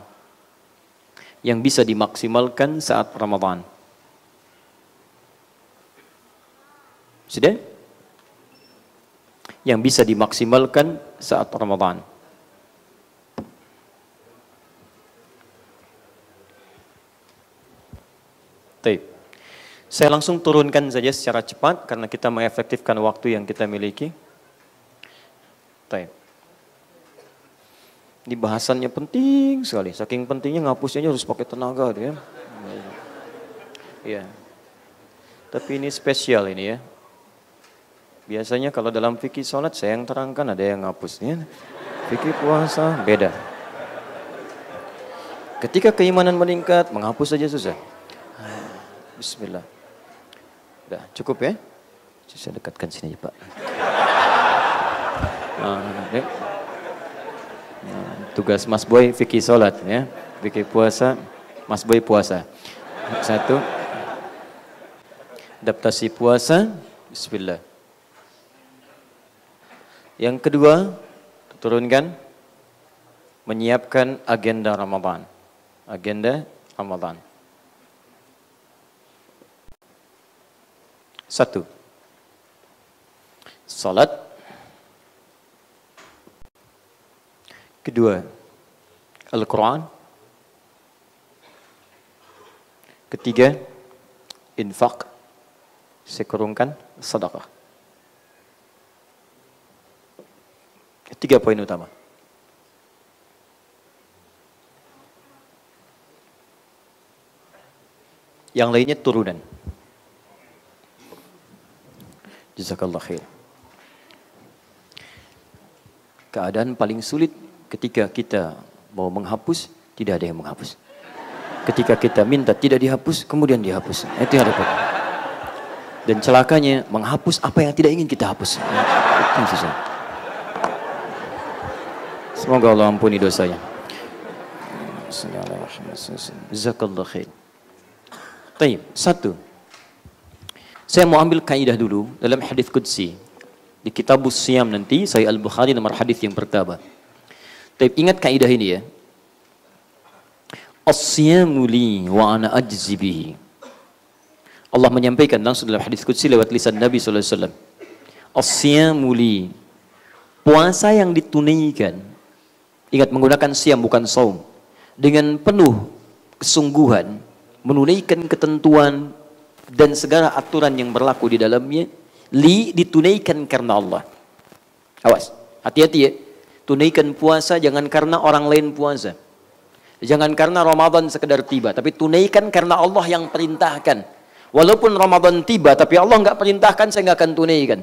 Yang bisa dimaksimalkan saat Ramadan. Sudah? Yang bisa dimaksimalkan saat Ramadan. Baik. Saya langsung turunkan saja secara cepat karena kita mengefektifkan waktu yang kita miliki. Baik. Ini bahasannya penting sekali. Saking pentingnya ngapusnya harus pakai tenaga ya. Iya. Tapi ini spesial ini ya. Biasanya kalau dalam fikih sholat saya yang terangkan, ada yang ngapusnya. Fikih puasa beda. Ketika keimanan meningkat, menghapus saja susah. Bismillah. Udah cukup ya? Saya dekatkan sini aja Pak. Tugas Mas Boy fikih sholat ya. Fikih puasa, Mas Boy puasa. 1. Adaptasi puasa, bismillah. Yang kedua, turunkan menyiapkan agenda Ramadan. Agenda Ramadan. Satu, salat. Kedua, Al-Quran. Ketiga, infak. Saya kurungkan, sedekah. 3 poin utama. Yang lainnya turunan. Jazakallah khair. Keadaan paling sulit ketika kita mau menghapus, tidak ada yang menghapus. Ketika kita minta tidak dihapus, kemudian dihapus. Itu yang repot. Dan celakanya menghapus apa yang tidak ingin kita hapus. Itu yang susah. Semoga Allah ampuni dosanya. Jazakallah khair. Baik, satu. Saya mau ambil kaidah dulu dalam hadis qudsi. Di Kitabus Siyam nanti, Sahih Al-Bukhari nomor hadis yang pertama. Tapi ingat kaidah ini ya. As-siyamu li wa ana ajzi bihi. Allah menyampaikan langsung dalam hadis qudsi lewat lisan Nabi sallallahu alaihi wasallam. As-siyamu li. Puasa yang ditunaikan. Ingat menggunakan siam bukan saum. Dengan penuh kesungguhan menunaikan ketentuan dan segala aturan yang berlaku di dalamnya, ditunaikan karena Allah. Awas, hati-hati ya. Tunaikan puasa jangan karena orang lain puasa. Jangan karena Ramadan sekedar tiba, tapi tunaikan karena Allah yang perintahkan. Walaupun Ramadan tiba, tapi Allah nggak perintahkan, saya nggak akan tunaikan.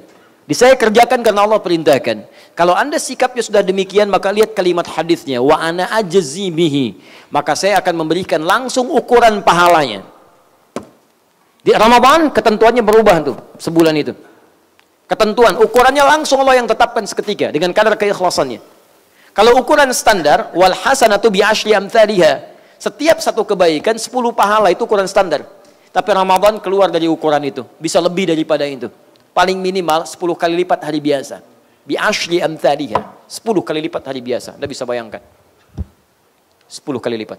Saya kerjakan karena Allah perintahkan. Kalau anda sikapnya sudah demikian, maka lihat kalimat hadisnya, wa ana ajzi bihi. Maka saya akan memberikan langsung ukuran pahalanya. Di Ramadan ketentuannya berubah tuh sebulan itu. Ketentuan ukurannya langsung Allah yang tetapkan seketika dengan kadar keikhlasannya. Kalau ukuran standar, wal hasanatu bi asyri amsalha. Setiap satu kebaikan 10 pahala itu ukuran standar. Tapi Ramadan keluar dari ukuran itu, bisa lebih daripada itu. Paling minimal 10 kali lipat hari biasa. Bi asyri amsalha. 10 kali lipat hari biasa. Anda bisa bayangkan. 10 kali lipat.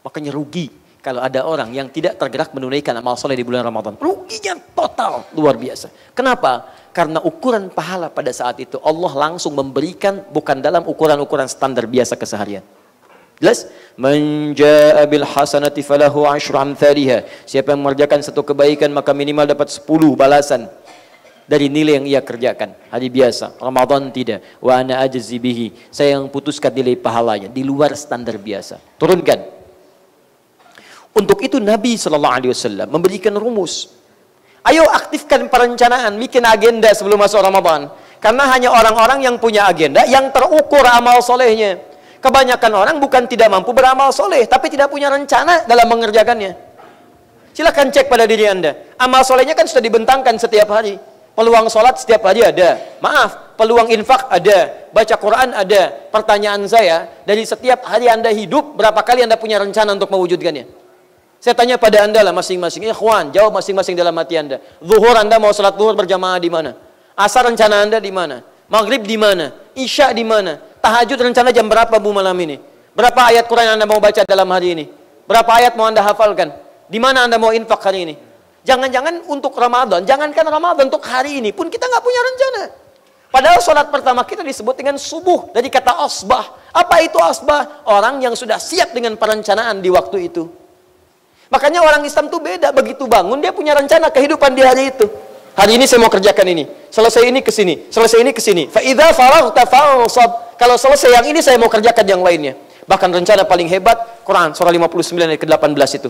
Makanya rugi kalau ada orang yang tidak tergerak menunaikan amal soleh di bulan Ramadan. Ruginya total, luar biasa. Kenapa? Karena ukuran pahala pada saat itu Allah langsung memberikan bukan dalam ukuran-ukuran standar biasa keseharian. Jelas? Man jaa bil hasanati falahu asyru amsalha. Siapa yang mengerjakan satu kebaikan maka minimal dapat 10 balasan dari nilai yang ia kerjakan. Hari biasa, Ramadan tidak. Wa ana ajzi bihi. Saya yang putuskan nilai pahalanya di luar standar biasa. Turunkan. Untuk itu Nabi sallallahu alaihi wasallam memberikan rumus. Ayo aktifkan perencanaan, bikin agenda sebelum masuk Ramadan. Karena hanya orang-orang yang punya agenda yang terukur amal solehnya. Kebanyakan orang bukan tidak mampu beramal soleh, tapi tidak punya rencana dalam mengerjakannya. Silakan cek pada diri anda. Amal solehnya kan sudah dibentangkan setiap hari. Peluang sholat setiap hari ada. Maaf, peluang infak ada. Baca Quran ada. Pertanyaan saya, dari setiap hari anda hidup, berapa kali anda punya rencana untuk mewujudkannya? Saya tanya pada anda lah masing-masing. Ikhwan, jawab masing-masing dalam hati anda. Zuhur anda mau sholat zuhur berjamaah di mana? Asar rencana anda di mana? Maghrib di mana? Isya di mana? Tahajud rencana jam berapa bu malam ini? Berapa ayat Quran yang anda mau baca dalam hari ini? Berapa ayat mau anda hafalkan? Di mana anda mau infak hari ini? Jangan-jangan untuk Ramadan, jangankan Ramadan, untuk hari ini pun kita nggak punya rencana. Padahal sholat pertama kita disebut dengan subuh, dari kata asbah. Apa itu asbah? Orang yang sudah siap dengan perencanaan di waktu itu. Makanya orang Islam tuh beda, begitu bangun dia punya rencana kehidupan di hari itu. Hari ini saya mau kerjakan ini, selesai ini ke sini, selesai ini ke sini. Fa idza faraghta fansab. Kalau selesai yang ini saya mau kerjakan yang lainnya. Bahkan rencana paling hebat Quran surah 59 ayat ke-18 itu.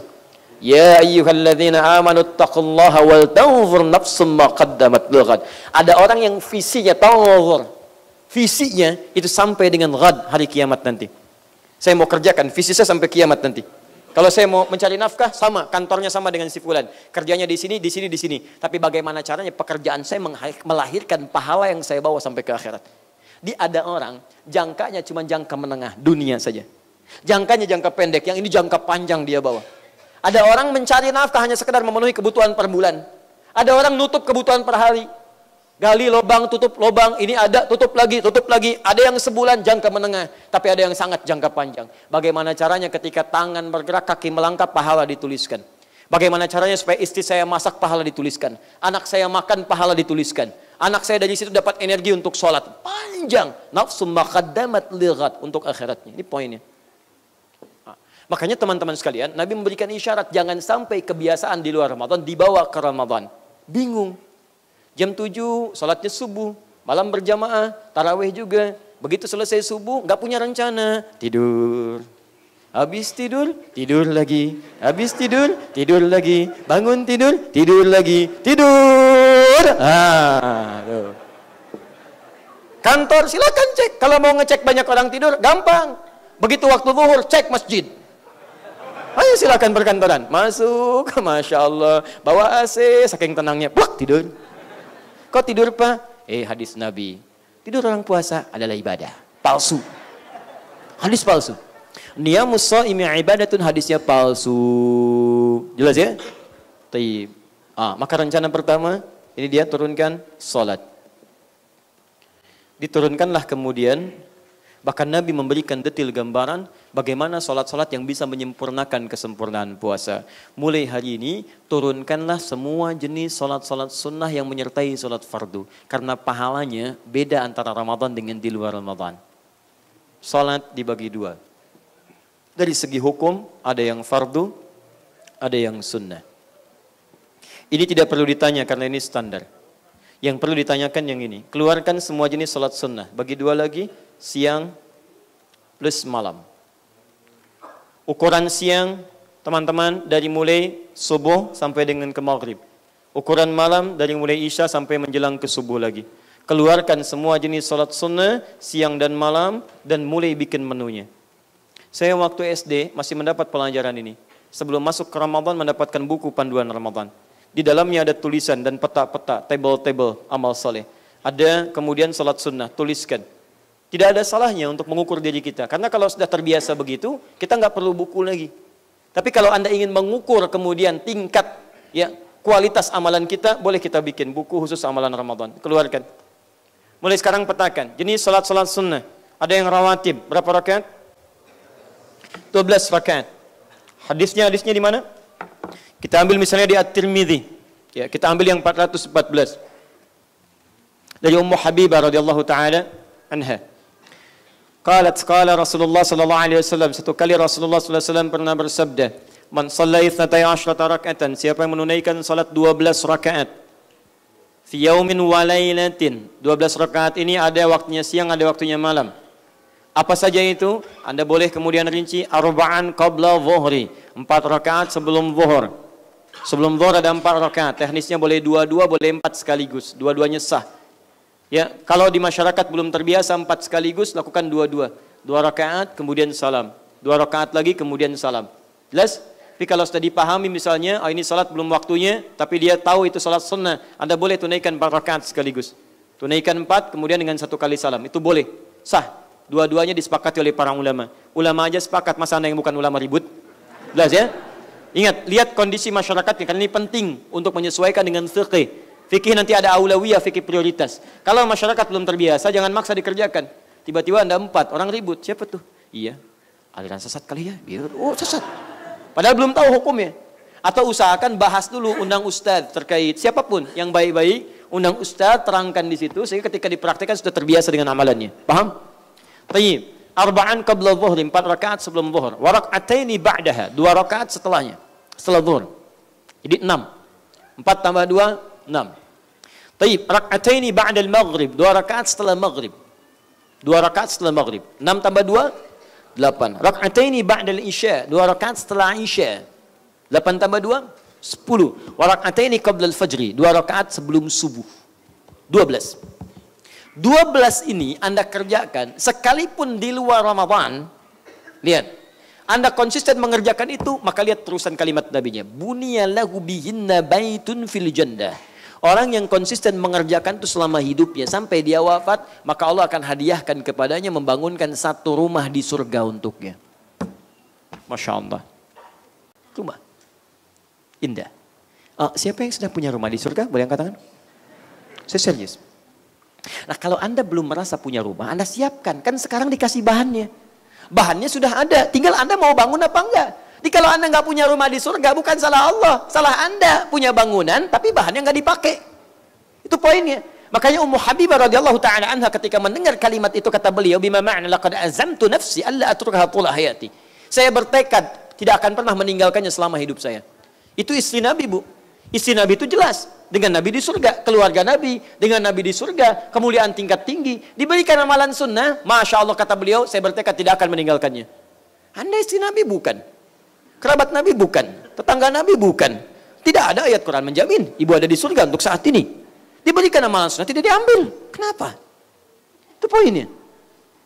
Ya ayyuhalladzina amanu taqullaha wal tanzur nafsum ma qaddamat lighad. Ada orang yang visinya tanzur. Visinya itu sampai dengan ghad, hari kiamat nanti. Saya mau kerjakan visi saya sampai kiamat nanti. Kalau saya mau mencari nafkah, sama, kantornya sama dengan si fulan. Kerjanya di sini, di sini, di sini. Tapi bagaimana caranya pekerjaan saya melahirkan pahala yang saya bawa sampai ke akhirat. Ada orang, jangkanya cuma jangka menengah, dunia saja. Jangkanya jangka pendek, yang ini jangka panjang dia bawa. Ada orang mencari nafkah hanya sekedar memenuhi kebutuhan per bulan. Ada orang nutup kebutuhan per hari. Gali lubang, tutup lubang, ini ada, tutup lagi, tutup lagi. Ada yang sebulan jangka menengah, tapi ada yang sangat jangka panjang. Bagaimana caranya ketika tangan bergerak, kaki melangkah, pahala dituliskan. Bagaimana caranya supaya istri saya masak, pahala dituliskan. Anak saya makan, pahala dituliskan. Anak saya dari situ dapat energi untuk sholat. Panjang. Nafsu maqaddamat lighat, untuk akhiratnya. Ini poinnya. Makanya teman-teman sekalian, Nabi memberikan isyarat, jangan sampai kebiasaan di luar Ramadan dibawa ke Ramadan. Bingung. Jam 7, sholatnya subuh. Malam berjamaah, tarawih juga. Begitu selesai subuh, nggak punya rencana. Tidur. Habis tidur, tidur lagi. Habis tidur, tidur lagi. Bangun tidur, tidur lagi. Tidur. Tuh. Kantor silakan cek. Kalau mau ngecek banyak orang tidur, gampang. Begitu waktu zuhur, cek masjid. Ayo silakan berkantoran. Masuk, Masya Allah. Bawa AC, saking tenangnya. Plak, tidur. Kok tidur, Pak? Hadis Nabi. Tidur orang puasa adalah ibadah. Palsu. Hadis palsu. Niyamus shaimi ibadatun, hadisnya palsu. Jelas ya? Taib. Maka rencana pertama, ini dia turunkan salat. Diturunkanlah kemudian, bahkan Nabi memberikan detail gambaran bagaimana salat-salat yang bisa menyempurnakan kesempurnaan puasa. Mulai hari ini, turunkanlah semua jenis salat-salat sunnah yang menyertai salat fardu. Karena pahalanya beda antara Ramadan dengan di luar Ramadan. Salat dibagi dua. Dari segi hukum, ada yang fardu, ada yang sunnah. Ini tidak perlu ditanya karena ini standar. Yang perlu ditanyakan yang ini. Keluarkan semua jenis salat sunnah. Bagi dua lagi, siang plus malam. Ukuran siang, teman-teman, dari mulai subuh sampai dengan ke maghrib. Ukuran malam, dari mulai isya sampai menjelang ke subuh lagi. Keluarkan semua jenis salat sunnah, siang dan malam, dan mulai bikin menunya. Saya waktu SD masih mendapat pelajaran ini. Sebelum masuk ke Ramadan mendapatkan buku panduan Ramadan. Di dalamnya ada tulisan dan peta-peta, table-table amal soleh. Ada kemudian salat sunnah, tuliskan. Tidak ada salahnya untuk mengukur diri kita. Karena kalau sudah terbiasa begitu, kita nggak perlu buku lagi. Tapi kalau Anda ingin mengukur kemudian tingkat ya kualitas amalan kita, boleh kita bikin buku khusus amalan Ramadan. Keluarkan. Mulai sekarang petakan. Jenis salat-salat sunnah. Ada yang rawatib. Berapa rakaat? 12 rakaat. Hadisnya di mana? Kita ambil misalnya di At-Tirmidzi. Ya, kita ambil yang 414. Dari Ummu Habibah radhiyallahu taala anha. Qala Rasulullah sallallahu alaihi wasallam, satu kali Rasulullah sallallahu alaihi wasallam pernah bersabda, "Man shalla 12 raka'atan," siapa yang menunaikan salat 12 rakaat fi yaumin wa lailatin. 12 rakaat ini ada waktunya siang, ada waktunya malam. Apa saja itu? Anda boleh kemudian rinci, arba'an qabla dhuhri, 4 rakaat sebelum zuhur. Sebelum zuhur ada 4 rakaat. Teknisnya boleh 2-2, boleh 4 sekaligus. Dua-duanya sah. Ya, kalau di masyarakat belum terbiasa 4 sekaligus, lakukan 2-2. 2 rakaat kemudian salam. 2 rakaat lagi kemudian salam. Jelas? Tapi kalau sudah dipahami misalnya, ini salat belum waktunya, tapi dia tahu itu salat sunnah, Anda boleh tunaikan 4 rakaat sekaligus. Tunaikan 4 kemudian dengan 1 kali salam. Itu boleh. Sah. Dua-duanya disepakati oleh para ulama. Ulama aja sepakat, masa Anda yang bukan ulama ribut? Jelas ya? Ingat, lihat kondisi masyarakatnya, karena ini penting untuk menyesuaikan dengan fikih. Fikih nanti ada aulawiyah, fikih prioritas. Kalau masyarakat belum terbiasa, jangan maksa dikerjakan. Tiba-tiba Anda 4, orang ribut. Siapa tuh? Iya, aliran sesat kali ya. Oh, sesat. Padahal belum tahu hukumnya. Atau usahakan bahas dulu, undang ustadz terkait siapapun yang baik-baik, undang ustadz, terangkan di situ, sehingga ketika dipraktikkan sudah terbiasa dengan amalannya. Paham? Tayyib. Arba'an qabla dhuhri, 4 rakaat sebelum zuhur. Wa rak'ataini ba'daha, 2 rakaat setelahnya. Setelah zuhur. Jadi 6. 4 tambah 2, 6. Tayyib. Rak'ataini ba'dal maghrib, 2 rakaat setelah maghrib. 2 rakaat setelah maghrib. 6 tambah 2, 8. Rak'ataini ba'dal isya, 2 rakaat setelah isya. 8 tambah 2, 10. Wa rak'ataini qabla al-fajri, 2 rakaat sebelum subuh. 12. 12 ini Anda kerjakan sekalipun di luar Ramadan. Lihat, Anda konsisten mengerjakan itu, maka lihat terusan kalimat Nabi-Nya. Buniyallahu bihinna baitun fil jannah. Orang yang konsisten mengerjakan itu selama hidupnya sampai dia wafat, maka Allah akan hadiahkan kepadanya membangunkan 1 rumah di surga untuknya. Masya Allah. Rumah. Indah. Siapa yang sudah punya rumah di surga? Boleh angkat tangan? Saya serius. Nah, kalau Anda belum merasa punya rumah, Anda siapkan. Kan sekarang dikasih bahannya. Bahannya sudah ada, tinggal Anda mau bangun apa enggak. Jadi kalau Anda nggak punya rumah di surga, bukan salah Allah, salah Anda. Punya bangunan, tapi bahannya nggak dipakai. Itu poinnya. Makanya Ummu Habibah radhiyallahu taala anha ketika mendengar kalimat itu kata beliau, bima ma'na laqad azamtu nafsi alla atrukaha tula hayati. Saya bertekad tidak akan pernah meninggalkannya selama hidup saya. Itu istri Nabi, Bu. Istri Nabi itu jelas. Dengan Nabi di surga, keluarga Nabi, dengan Nabi di surga, kemuliaan tingkat tinggi, diberikan amalan sunnah, Masya Allah kata beliau, saya bertekad tidak akan meninggalkannya. Anda istri Nabi bukan. Kerabat Nabi bukan. Tetangga Nabi bukan. Tidak ada ayat Quran menjamin ibu ada di surga untuk saat ini. Diberikan amalan sunnah, tidak diambil. Kenapa? Itu poinnya.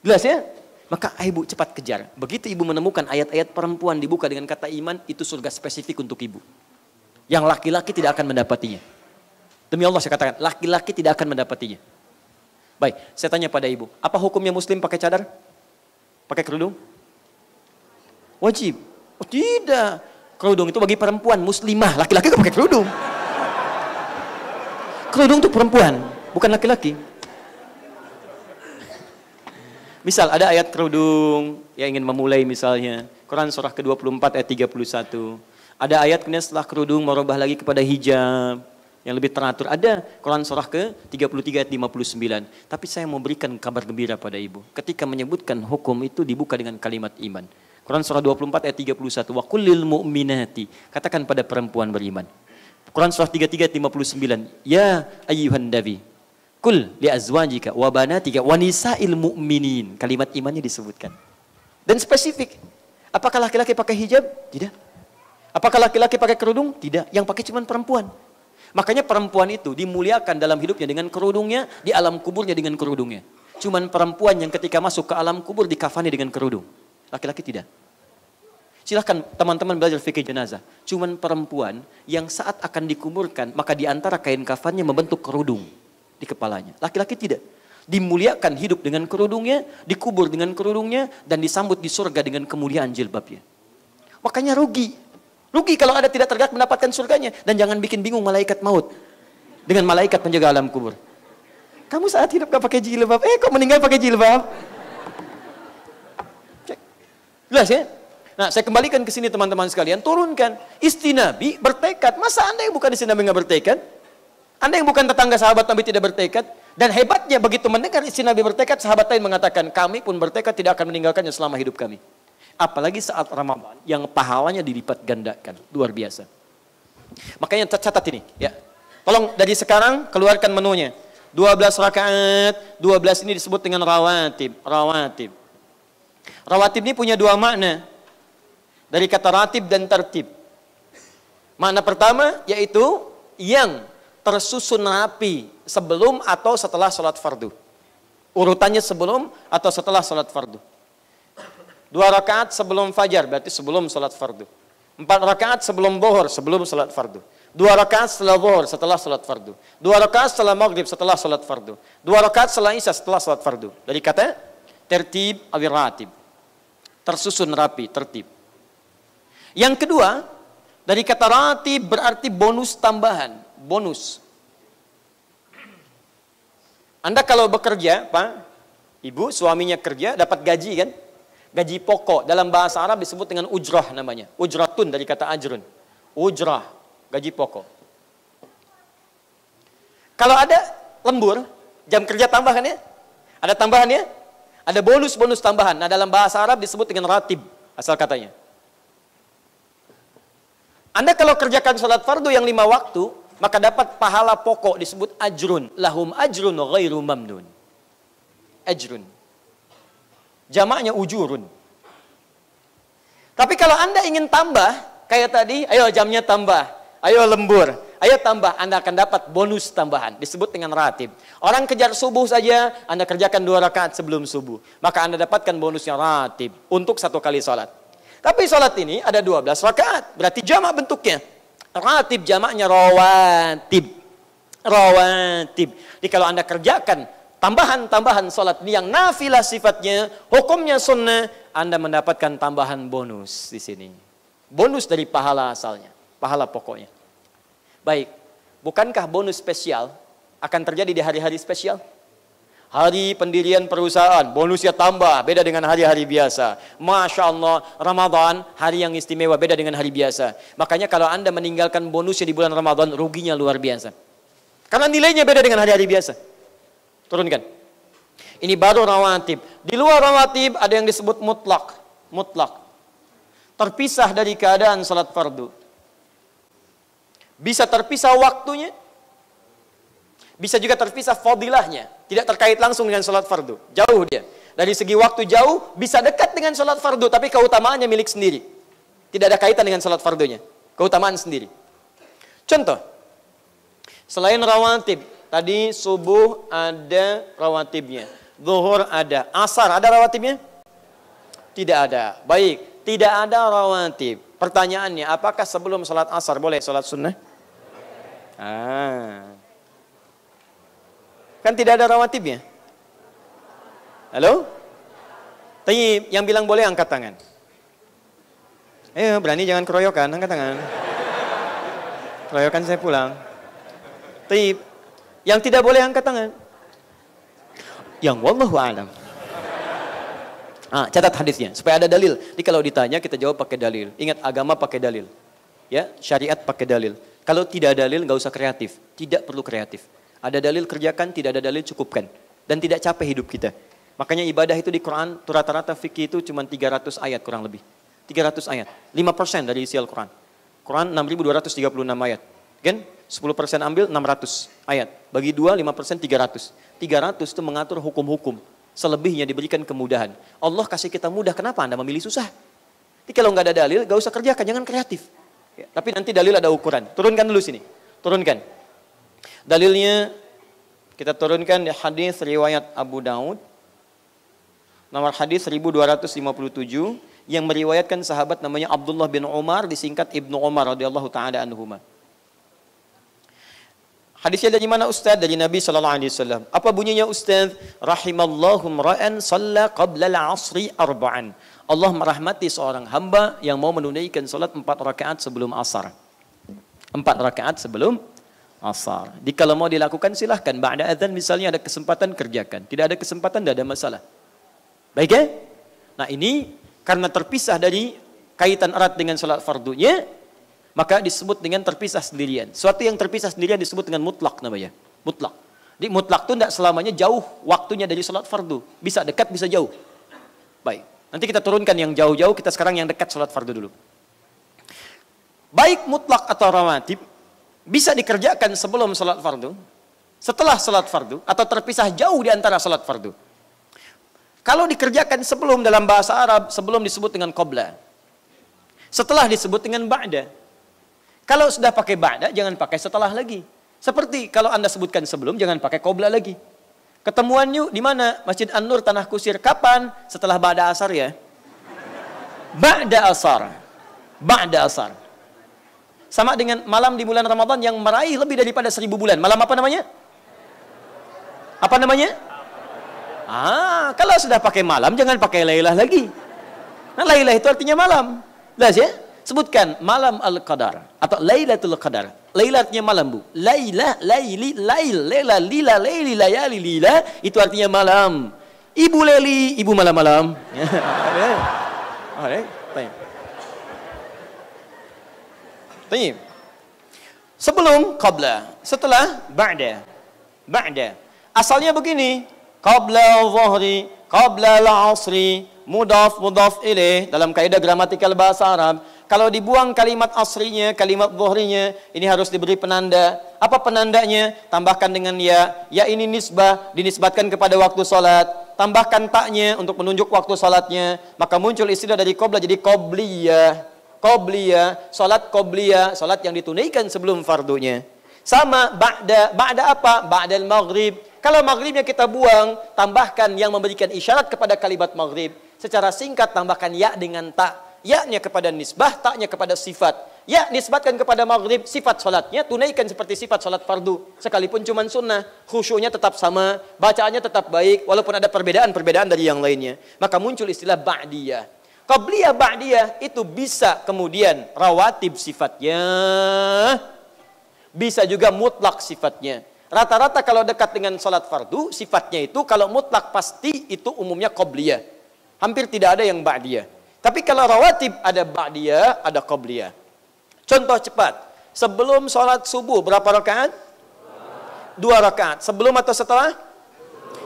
Jelas ya? Maka ibu cepat kejar. Begitu ibu menemukan ayat-ayat perempuan dibuka dengan kata iman, itu surga spesifik untuk ibu. Yang laki-laki tidak akan mendapatinya. Demi Allah saya katakan, laki-laki tidak akan mendapatinya. Baik, saya tanya pada ibu, apa hukumnya muslim pakai cadar? Pakai kerudung? Wajib. Oh tidak. Kerudung itu bagi perempuan, muslimah. Laki-laki gak pakai kerudung. Kerudung untuk perempuan, bukan laki-laki. Misal ada ayat kerudung yang ingin memulai misalnya. Quran surah ke-24 ayat 31. Ada ayat kemudian setelah kerudung merubah lagi kepada hijab. Yang lebih teratur. Ada Quran surah ke-33 ayat 59. Tapi saya mau berikan kabar gembira pada ibu. Ketika menyebutkan hukum itu dibuka dengan kalimat iman. Quran surah 24 ayat 31. Wa kullil mu'minati. Katakan pada perempuan beriman. Quran surah 33 ayat 59. Ya ayyuhan nabi. Kul li azwajika wa banatika wa nisa'il mu'minin. Kalimat imannya disebutkan. Dan spesifik. Apakah laki-laki pakai hijab? Tidak. Apakah laki-laki pakai kerudung? Tidak. Yang pakai cuma perempuan. Makanya perempuan itu dimuliakan dalam hidupnya dengan kerudungnya, di alam kuburnya dengan kerudungnya. Cuman perempuan yang ketika masuk ke alam kubur dikafani dengan kerudung. Laki-laki tidak. Silahkan teman-teman belajar fikih jenazah. Cuman perempuan yang saat akan dikuburkan, maka di antara kain kafannya membentuk kerudung di kepalanya. Laki-laki tidak. Dimuliakan hidup dengan kerudungnya, dikubur dengan kerudungnya, dan disambut di surga dengan kemuliaan jilbabnya. Makanya rugi. Rugi kalau ada tidak tergerak mendapatkan surganya. Dan jangan bikin bingung malaikat maut. Dengan malaikat penjaga alam kubur. Kamu saat hidup gak pakai jilbab. Kok meninggal pakai jilbab? Cek. Jelas ya? Nah saya kembalikan ke sini teman-teman sekalian. Turunkan. Istri Nabi bertekad. Masa Anda yang bukan istri Nabi gak bertekad? Anda yang bukan tetangga sahabat Nabi tidak bertekad? Dan hebatnya begitu mendengar istri Nabi bertekad. Sahabat lain mengatakan kami pun bertekad tidak akan meninggalkannya selama hidup kami. Apalagi saat Ramadan yang pahalanya dilipat gandakan. Luar biasa. Makanya catat ini. Ya. Tolong dari sekarang keluarkan menunya. 12 rakaat. 12 ini disebut dengan rawatib. Rawatib. Rawatib ini punya dua makna. Dari kata ratib dan tertib. Makna pertama yaitu yang tersusun rapi sebelum atau setelah sholat fardu. Urutannya sebelum atau setelah sholat fardu. 2 rakaat sebelum fajar, berarti sebelum sholat fardu. 4 rakaat sebelum zuhur, sebelum sholat fardu. 2 rakaat setelah zuhur, setelah sholat fardu. 2 rakaat setelah maghrib, setelah sholat fardu. 2 rakaat setelah isya, setelah sholat fardu. Dari kata tertib awir ratib. Tersusun rapi, tertib. Yang kedua, dari kata ratib berarti bonus tambahan. Bonus. Anda kalau bekerja, Pak, Ibu, suaminya kerja, dapat gaji kan? Gaji pokok dalam bahasa Arab disebut dengan ujrah namanya. Ujratun dari kata ajrun. Ujrah, gaji pokok. Kalau ada lembur, jam kerja tambahan ya? Ada tambahan ya? Ada bonus-bonus tambahan. Nah dalam bahasa Arab disebut dengan ratib, asal katanya. Anda kalau kerjakan sholat fardu yang 5 waktu, maka dapat pahala pokok disebut ajrun. Lahum ajrun ghairu mamnun. Ajrun. Jamaknya ujurun. Tapi kalau Anda ingin tambah, kayak tadi, ayo jamnya tambah, ayo lembur, ayo tambah, Anda akan dapat bonus tambahan, disebut dengan ratib. Orang kejar subuh saja, Anda kerjakan 2 rakaat sebelum subuh, maka Anda dapatkan bonusnya ratib, untuk 1 kali sholat. Tapi sholat ini ada 12 rakaat, berarti jamak bentuknya. Ratib jamaknya rawatib. Rawatib. Jadi kalau Anda kerjakan tambahan-tambahan sholat yang nafilah sifatnya, hukumnya sunnah, Anda mendapatkan tambahan bonus di sini. Bonus dari pahala asalnya, pahala pokoknya. Baik, bukankah bonus spesial akan terjadi di hari-hari spesial? Hari pendirian perusahaan, bonusnya tambah, beda dengan hari-hari biasa. Masya Allah, Ramadan, hari yang istimewa, beda dengan hari biasa. Makanya kalau Anda meninggalkan bonusnya di bulan Ramadan, ruginya luar biasa. Karena nilainya beda dengan hari-hari biasa. Turunkan. Ini baru rawatib. Di luar rawatib ada yang disebut mutlak. Mutlak. Terpisah dari keadaan salat fardu. Bisa terpisah waktunya. Bisa juga terpisah fadilahnya. Tidak terkait langsung dengan salat fardu. Jauh dia. Dari segi waktu jauh, bisa dekat dengan salat fardu. Tapi keutamaannya milik sendiri. Tidak ada kaitan dengan salat fardunya. Keutamaan sendiri. Contoh. Selain rawatib. Tadi subuh ada rawatibnya. Zuhur ada. Asar ada rawatibnya? Tidak ada. Baik. Tidak ada rawatib. Pertanyaannya, apakah sebelum salat asar boleh salat sunnah? Kan tidak ada rawatibnya. Halo? Tapi yang bilang boleh angkat tangan. Ayo berani jangan keroyokan, angkat tangan. Keroyokan saya pulang. Tapi yang tidak boleh angkat tangan. Yang wallahu a'lam. Catat hadisnya supaya ada dalil. Jadi kalau ditanya kita jawab pakai dalil. Ingat agama pakai dalil. Ya, syariat pakai dalil. Kalau tidak ada dalil nggak usah kreatif. Tidak perlu kreatif. Ada dalil kerjakan, tidak ada dalil cukupkan. Dan tidak capek hidup kita. Makanya ibadah itu di Quran, rata-rata fikih itu cuma 300 ayat kurang lebih. 300 ayat. 5% dari isi Al-Quran. Quran 6.236 ayat. Kan? 10% ambil 600 ayat. Bagi 2, 5% 300. 300 itu mengatur hukum-hukum. Selebihnya diberikan kemudahan. Allah kasih kita mudah, kenapa Anda memilih susah? Jadi kalau nggak ada dalil, nggak usah kerjakan, jangan kreatif. Ya, tapi nanti dalil ada ukuran. Turunkan dulu sini. Turunkan. Dalilnya kita turunkan di hadis riwayat Abu Daud. Nomor hadis 1257 yang meriwayatkan sahabat namanya Abdullah bin Umar disingkat Ibnu Umar radhiyallahu taala anhuma. Hadisnya dari mana Ustaz? Dari Nabi sallallahu alaihi wasallam. Apa bunyinya Ustaz? Rahimallahu ra'an shalla qabla al-'asri arba'an. Allah merahmati seorang hamba yang mau menunaikan salat 4 rakaat sebelum asar. 4 rakaat sebelum asar. Jadi kalau mau dilakukan silahkan. Ba'da adzan misalnya ada kesempatan kerjakan. Tidak ada kesempatan tidak ada masalah. Baik ya? Nah ini karena terpisah dari kaitan erat dengan salat fardunya, maka disebut dengan terpisah sendirian. Suatu yang terpisah sendirian disebut dengan mutlak namanya. Mutlak. Jadi mutlak itu tidak selamanya jauh waktunya dari salat fardu. Bisa dekat, bisa jauh. Baik. Nanti kita turunkan yang jauh-jauh, kita sekarang yang dekat salat fardu dulu. Baik mutlak atau rawatib, bisa dikerjakan sebelum salat fardu, setelah salat fardu, atau terpisah jauh di antara salat fardu. Kalau dikerjakan sebelum dalam bahasa Arab, sebelum disebut dengan qabla. Setelah disebut dengan ba'da. Kalau sudah pakai ba'da, jangan pakai setelah lagi. Seperti kalau Anda sebutkan sebelum, jangan pakai qabla lagi. Ketemuan yuk di mana? Masjid An-Nur Tanah Kusir. Kapan? Setelah ba'da asar ya. Ba'da asar. Ba'da asar. Sama dengan malam di bulan Ramadan yang meraih lebih daripada 1000 bulan. Malam apa namanya? Apa namanya? Kalau sudah pakai malam, jangan pakai Lailah lagi. Nah, Lailah itu artinya malam. Jelas ya? Sebutkan malam Al-Qadar atau Lailatul Qadar. Laila artinya malam, Bu. Laila, laili, lail, laila, lila, laili, layali, lila itu artinya malam. Ibu Leli, ibu malam-malam. Baik. Sebelum qabla, setelah ba'da. Ba'da. Asalnya begini, qabla dhuhri, qabla al-'asri, mudhaf ilaih dalam kaidah gramatikal bahasa Arab. Kalau dibuang kalimat asrinya, kalimat dhuhrinya, ini harus diberi penanda. Apa penandanya? Tambahkan dengan ya. Ya ini nisbah, dinisbatkan kepada waktu salat. Tambahkan taknya untuk menunjuk waktu salatnya. Maka muncul istilah dari qabla jadi qabliyah. Qabliyah, salat qabliyah, salat yang ditunaikan sebelum fardunya. Sama ba'da, ba'da apa? Ba'dal maghrib. Kalau maghribnya kita buang, tambahkan yang memberikan isyarat kepada kalimat maghrib. Secara singkat tambahkan ya dengan tak. Ya-nya kepada nisbah, taknya kepada sifat. Ya nisbatkan kepada maghrib, sifat salatnya tunaikan seperti sifat salat fardu. Sekalipun cuma sunnah, khusyuknya tetap sama, bacaannya tetap baik, walaupun ada perbedaan-perbedaan dari yang lainnya. Maka muncul istilah ba'diyah. Qabliyah ba'diyah itu bisa kemudian rawatib sifatnya, bisa juga mutlak sifatnya. Rata-rata kalau dekat dengan sholat fardu, sifatnya itu kalau mutlak pasti itu umumnya qobliyah. Hampir tidak ada yang ba'diyah. Tapi kalau rawatib ada ba'diyah, ada qobliyah. Contoh cepat. Sebelum sholat subuh berapa rakaat? 2 rakaat. Sebelum atau setelah?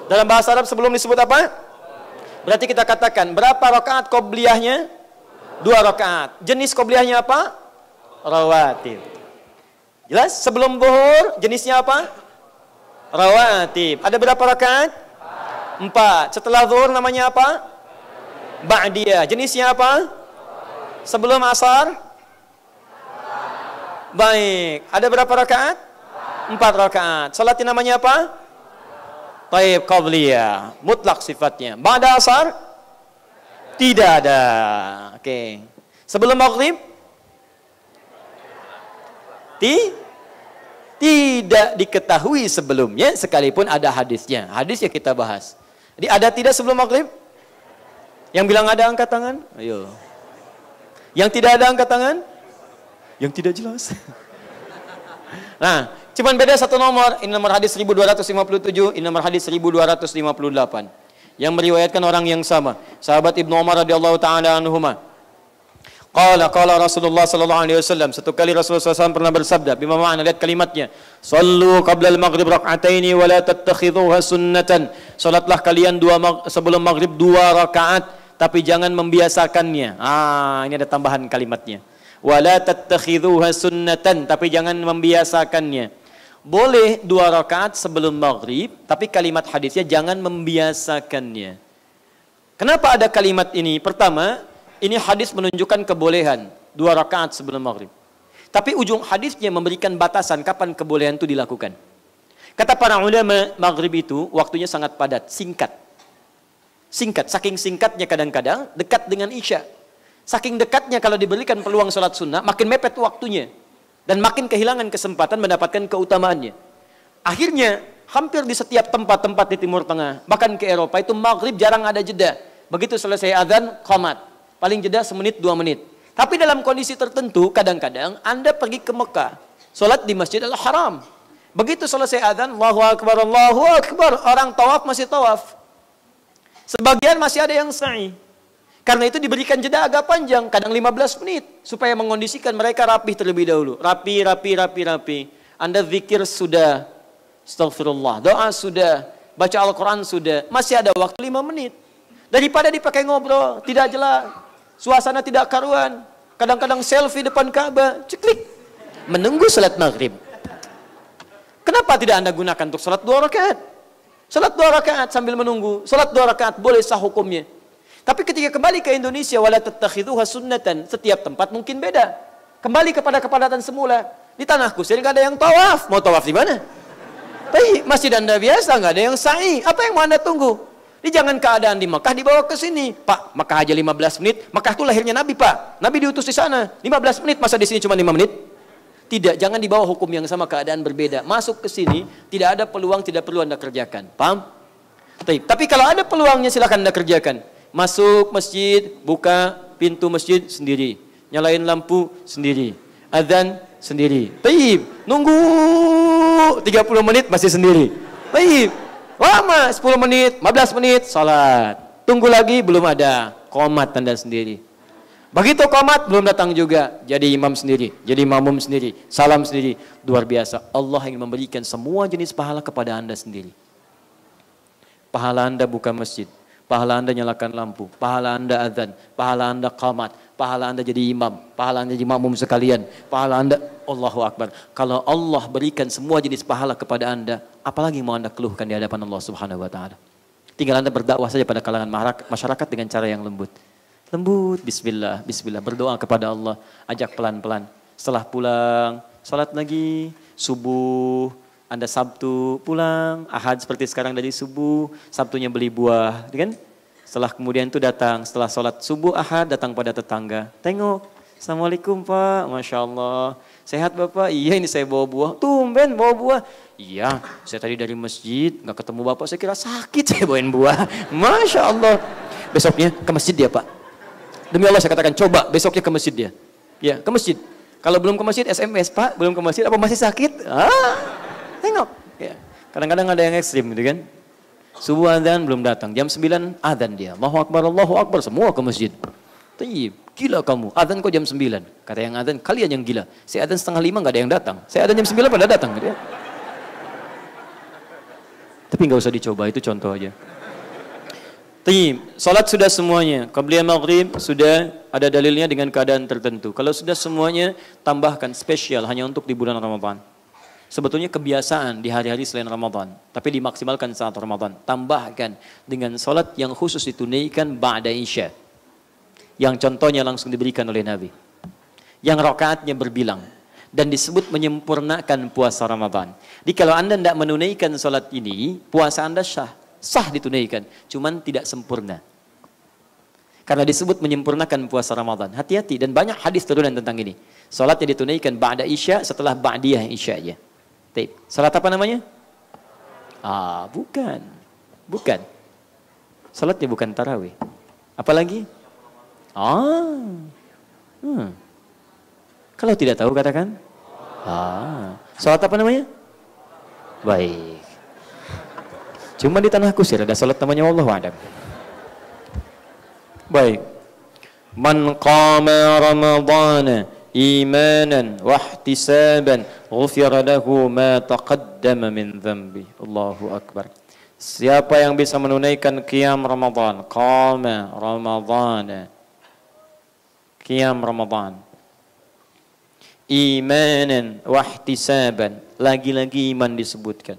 Dalam bahasa Arab sebelum disebut apa? Berarti kita katakan berapa rakaat qobliyahnya? 2 rakaat. Jenis qobliyahnya apa? Rawatib. Jelas? Sebelum zuhur jenisnya apa? Rawatib. Ada berapa rakaat? 4. Setelah zuhur namanya apa? Ba'diyah. Jenisnya apa? Sebelum asar? Baik. Ada berapa rakaat? 4 rakaat. Salatnya namanya apa? Taib qabliyah. Mutlak sifatnya. Ba'da asar? Tidak ada. Oke. Sebelum maghrib? Tidak diketahui sebelumnya sekalipun ada hadisnya. Hadisnya kita bahas. Jadi ada tidak sebelum maghrib? Yang bilang ada angkat tangan? Ayo. Yang tidak ada angkat tangan? Yang tidak jelas. Nah, cuman beda satu nomor. Ini nomor hadis 1257, ini nomor hadis 1258. Yang meriwayatkan orang yang sama. Sahabat Ibnu Umar radhiyallahu taala anhuma. Qala Rasulullah sallallahu alaihi wasallam. Satu kali Rasulullah SAW pernah bersabda, bima ma'na, lihat kalimatnya. Sallu qabla al-maghrib rak'ataini wa la tattakhidhuha sunnatan. Salatlah kalian sebelum maghrib 2 rakaat, tapi jangan membiasakannya. Ini ada tambahan kalimatnya. Wa la tattakhidhuha sunnatan, tapi jangan membiasakannya. Boleh 2 rakaat sebelum maghrib, tapi kalimat hadisnya jangan membiasakannya. Kenapa ada kalimat ini? Pertama, ini hadis menunjukkan kebolehan 2 rakaat sebelum maghrib. Tapi ujung hadisnya memberikan batasan kapan kebolehan itu dilakukan. Kata para ulama, maghrib itu waktunya sangat padat, singkat. Singkat, saking singkatnya kadang-kadang dekat dengan isya. Saking dekatnya kalau diberikan peluang sholat sunnah, makin mepet waktunya. Dan makin kehilangan kesempatan mendapatkan keutamaannya. Akhirnya, hampir di setiap tempat-tempat di Timur Tengah, bahkan ke Eropa itu maghrib jarang ada jeda. Begitu selesai azan, qamat. Paling jeda semenit 2 menit. Tapi dalam kondisi tertentu, kadang-kadang Anda pergi ke Mekah, sholat di Masjid Al-Haram. Begitu selesai azan, Allahu Akbar, Allahu Akbar. Orang tawaf masih tawaf. Sebagian masih ada yang sa'i. Karena itu diberikan jeda agak panjang, kadang 15 menit. Supaya mengondisikan mereka rapi terlebih dahulu. Rapi. Anda zikir sudah, astagfirullah, doa sudah, baca Al-Quran sudah. Masih ada waktu 5 menit. Daripada dipakai ngobrol, tidak jelas. Suasana tidak karuan. Kadang-kadang selfie depan Ka'bah, ceklik. Menunggu salat maghrib. Kenapa tidak Anda gunakan untuk salat 2 rakaat? Salat 2 rakaat sambil menunggu. Salat 2 rakaat boleh sah hukumnya. Tapi ketika kembali ke Indonesia, wala tattakhidhuha sunnatan, setiap tempat mungkin beda. Kembali kepada kepadatan semula. Di tanah kusir nggak ada yang tawaf. Mau tawaf di mana? Tapi masjid Anda biasa, nggak ada yang sa'i. Apa yang mau Anda tunggu? Ini jangan keadaan di Mekah dibawa ke sini. Pak, Mekah aja 15 menit. Mekah itu lahirnya Nabi, Pak. Nabi diutus di sana. 15 menit, masa di sini cuma 5 menit? Tidak, jangan dibawa hukum yang sama, keadaan berbeda. Masuk ke sini, tidak ada peluang, tidak perlu Anda kerjakan. Paham? Tapi kalau ada peluangnya silakan Anda kerjakan. Masuk masjid, buka pintu masjid sendiri. Nyalain lampu sendiri. Azan sendiri. Nunggu 30 menit masih sendiri. Lama, 10 menit, 15 menit, salat. Tunggu lagi, belum ada. Qomat Anda sendiri. Begitu qomat, belum datang juga. Jadi imam sendiri, jadi makmum sendiri, salam sendiri. Luar biasa. Allah ingin memberikan semua jenis pahala kepada Anda sendiri. Pahala Anda buka masjid, pahala Anda nyalakan lampu, pahala Anda azan, pahala Anda qamat, pahala Anda jadi imam, pahala Anda jadi makmum sekalian, pahala Anda, Allahu Akbar. Kalau Allah berikan semua jenis pahala kepada Anda, apalagi mau Anda keluhkan di hadapan Allah Subhanahu wa taala. Tinggal Anda berdakwah saja pada kalangan masyarakat dengan cara yang lembut. Lembut, bismillah, berdoa kepada Allah, ajak pelan-pelan. Setelah pulang, salat lagi, subuh, Anda Sabtu pulang, Ahad seperti sekarang dari subuh, Sabtunya beli buah, kan? Setelah kemudian itu datang, setelah sholat subuh Ahad datang pada tetangga. Tengok, Assalamualaikum Pak, Masya Allah. Sehat Bapak? Iya ini saya bawa buah. Tumben bawa buah. Iya, saya tadi dari masjid, gak ketemu Bapak, saya kira sakit, saya bawain buah. Masya Allah. Besoknya ke masjid dia Pak. Demi Allah saya katakan, coba besoknya ke masjid dia. Ya, ke masjid. Kalau belum ke masjid, SMS Pak, belum ke masjid, apa masih sakit? Tengok. Ya. Kadang-kadang ada yang ekstrim gitu kan. Subuh adzan belum datang, jam 9 adzan dia. Allahu Akbar, semua ke masjid. Tayyib, gila kamu, adzan kok jam 9. Kata yang adzan, kalian yang gila. Saya adzan setengah 5 nggak ada yang datang. Saya adzan jam 9 pada datang gitu ya. Tapi nggak usah dicoba, itu contoh aja. Tayyib, salat sudah semuanya. Qabliyah maghrib sudah ada dalilnya dengan keadaan tertentu. Kalau sudah semuanya, tambahkan spesial hanya untuk di bulan Ramadan. Sebetulnya kebiasaan di hari-hari selain Ramadan, tapi dimaksimalkan saat Ramadan. Tambahkan dengan salat yang khusus ditunaikan ba'da isya. Yang contohnya langsung diberikan oleh Nabi. Yang rakaatnya berbilang. Dan disebut menyempurnakan puasa Ramadan. Jadi kalau Anda tidak menunaikan salat ini, puasa Anda sah. Sah ditunaikan, cuman tidak sempurna. Karena disebut menyempurnakan puasa Ramadan. Hati-hati, dan banyak hadis turunan tentang ini. Salatnya ditunaikan ba'da isya setelah ba'diyah isya-nya. Salat apa namanya? Bukan. Bukan. Salatnya bukan tarawih. Apalagi? Kalau tidak tahu katakan? Salat apa namanya? Baik. Cuma di tanah kusir ada salat namanya wallahu a'lam. Baik. Man qama ramadhana imanan wa ihtisaban ghufira lahu ma taqaddama min dhanbi. Allahu akbar. Siapa yang bisa menunaikan qiyam Ramadan, qama ramadhana, qiyam Ramadan, imanan wa ihtisaban, lagi-lagi iman disebutkan,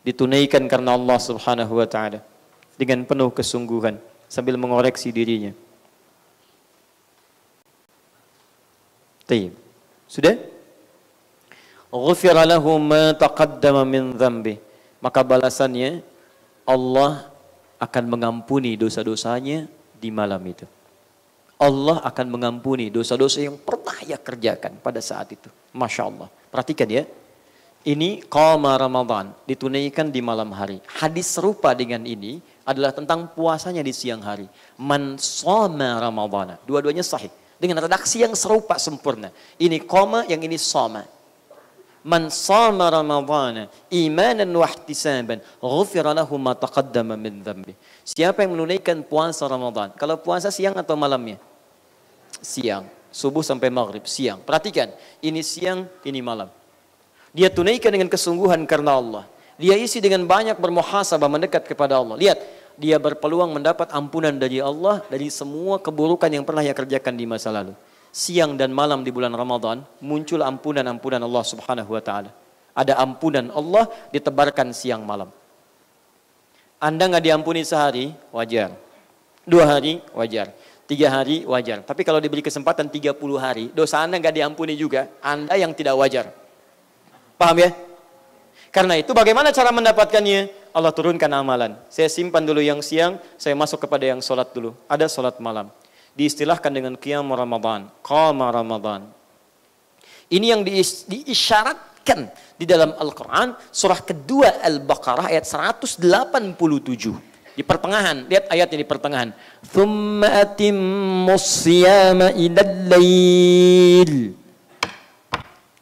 ditunaikan karena Allah Subhanahu wa taala dengan penuh kesungguhan sambil mengoreksi dirinya. Tayyib. Sudah? Ghufira lahu ma taqaddama min dhanbi. Maka balasannya Allah akan mengampuni dosa-dosanya di malam itu. Allah akan mengampuni dosa-dosa yang pernah ia kerjakan pada saat itu. Masya Allah. Perhatikan ya. Ini qama Ramadan, ditunaikan di malam hari. Hadis serupa dengan ini adalah tentang puasanya di siang hari. Man shoma Ramadana. Dua-duanya sahih. Dengan redaksi yang serupa sempurna. Ini qama, yang ini shoma. Man shoma Ramadana imanan wa ihtisaban ghufira lahu ma taqaddama min dhanbi. Siapa yang menunaikan puasa Ramadan? Kalau puasa siang atau malamnya? Siang. Subuh sampai maghrib, siang. Perhatikan, ini siang, ini malam. Dia tunaikan dengan kesungguhan karena Allah. Dia isi dengan banyak bermuhasabah, mendekat kepada Allah. Lihat, dia berpeluang mendapat ampunan dari Allah dari semua keburukan yang pernah ia kerjakan di masa lalu. Siang dan malam di bulan Ramadan muncul ampunan-ampunan Allah Subhanahu wa taala. Ada ampunan Allah ditebarkan siang malam. Anda nggak diampuni sehari, wajar. 2 hari, wajar. 3 hari, wajar. Tapi kalau diberi kesempatan 30 hari, dosa Anda nggak diampuni juga. Anda yang tidak wajar. Paham ya? Karena itu bagaimana cara mendapatkannya? Allah turunkan amalan. Saya simpan dulu yang siang, saya masuk kepada yang sholat dulu. Ada sholat malam. Diistilahkan dengan qiyam Ramadan. Qama Ramadan. Ini yang diisyaratkan di dalam Al-Quran. Surah kedua Al-Baqarah ayat 187. Di pertengahan. Lihat ayatnya di pertengahan. Thumma atimmus siyama ilal lail.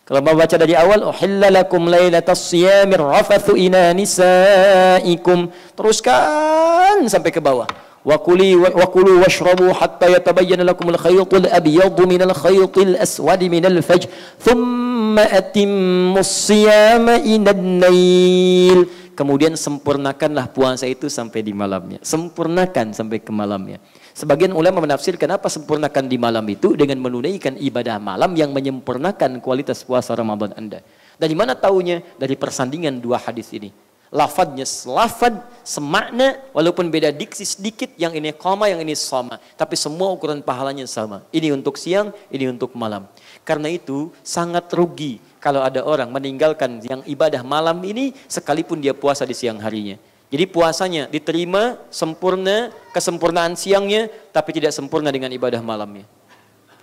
Kalau mau baca dari awal, uhilla lakum lailatas siyamir rafathu ila nisaikum. Teruskan sampai ke bawah. Wa kulu washrabu hatta yatabayyana lakumul khaytul abyadu minal khaytil aswadi minal fajr. Thumma atimmus siyama ilal lail. Kemudian sempurnakanlah puasa itu sampai di malamnya. Sempurnakan sampai ke malamnya. Sebagian ulama menafsirkan apa sempurnakan di malam itu dengan menunaikan ibadah malam yang menyempurnakan kualitas puasa Ramadan Anda. Dari mana taunya? Dari persandingan 2 hadis ini. Lafadnya lafad, semakna, walaupun beda diksi sedikit, yang ini qama, yang ini shoma. Tapi semua ukuran pahalanya sama. Ini untuk siang, ini untuk malam. Karena itu sangat rugi kalau ada orang meninggalkan yang ibadah malam ini sekalipun dia puasa di siang harinya. Jadi puasanya diterima sempurna, kesempurnaan siangnya, tapi tidak sempurna dengan ibadah malamnya.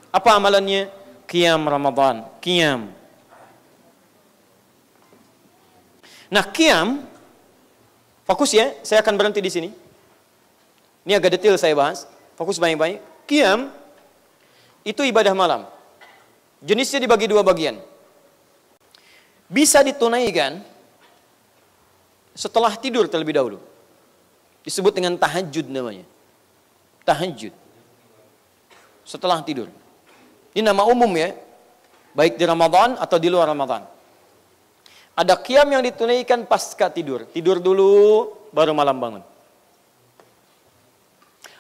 Apa amalannya? Qiyam Ramadan, qiyam. Nah, qiyam, fokus ya, saya akan berhenti di sini. Ini agak detail saya bahas, fokus baik-baik. Qiyam itu ibadah malam. Jenisnya dibagi 2 bagian. bisa ditunaikan setelah tidur terlebih dahulu. Disebut dengan tahajud namanya. Tahajud. Setelah tidur. Ini nama umum ya. Baik di Ramadan atau di luar Ramadan. Ada qiyam yang ditunaikan pasca tidur. Tidur dulu, baru malam bangun.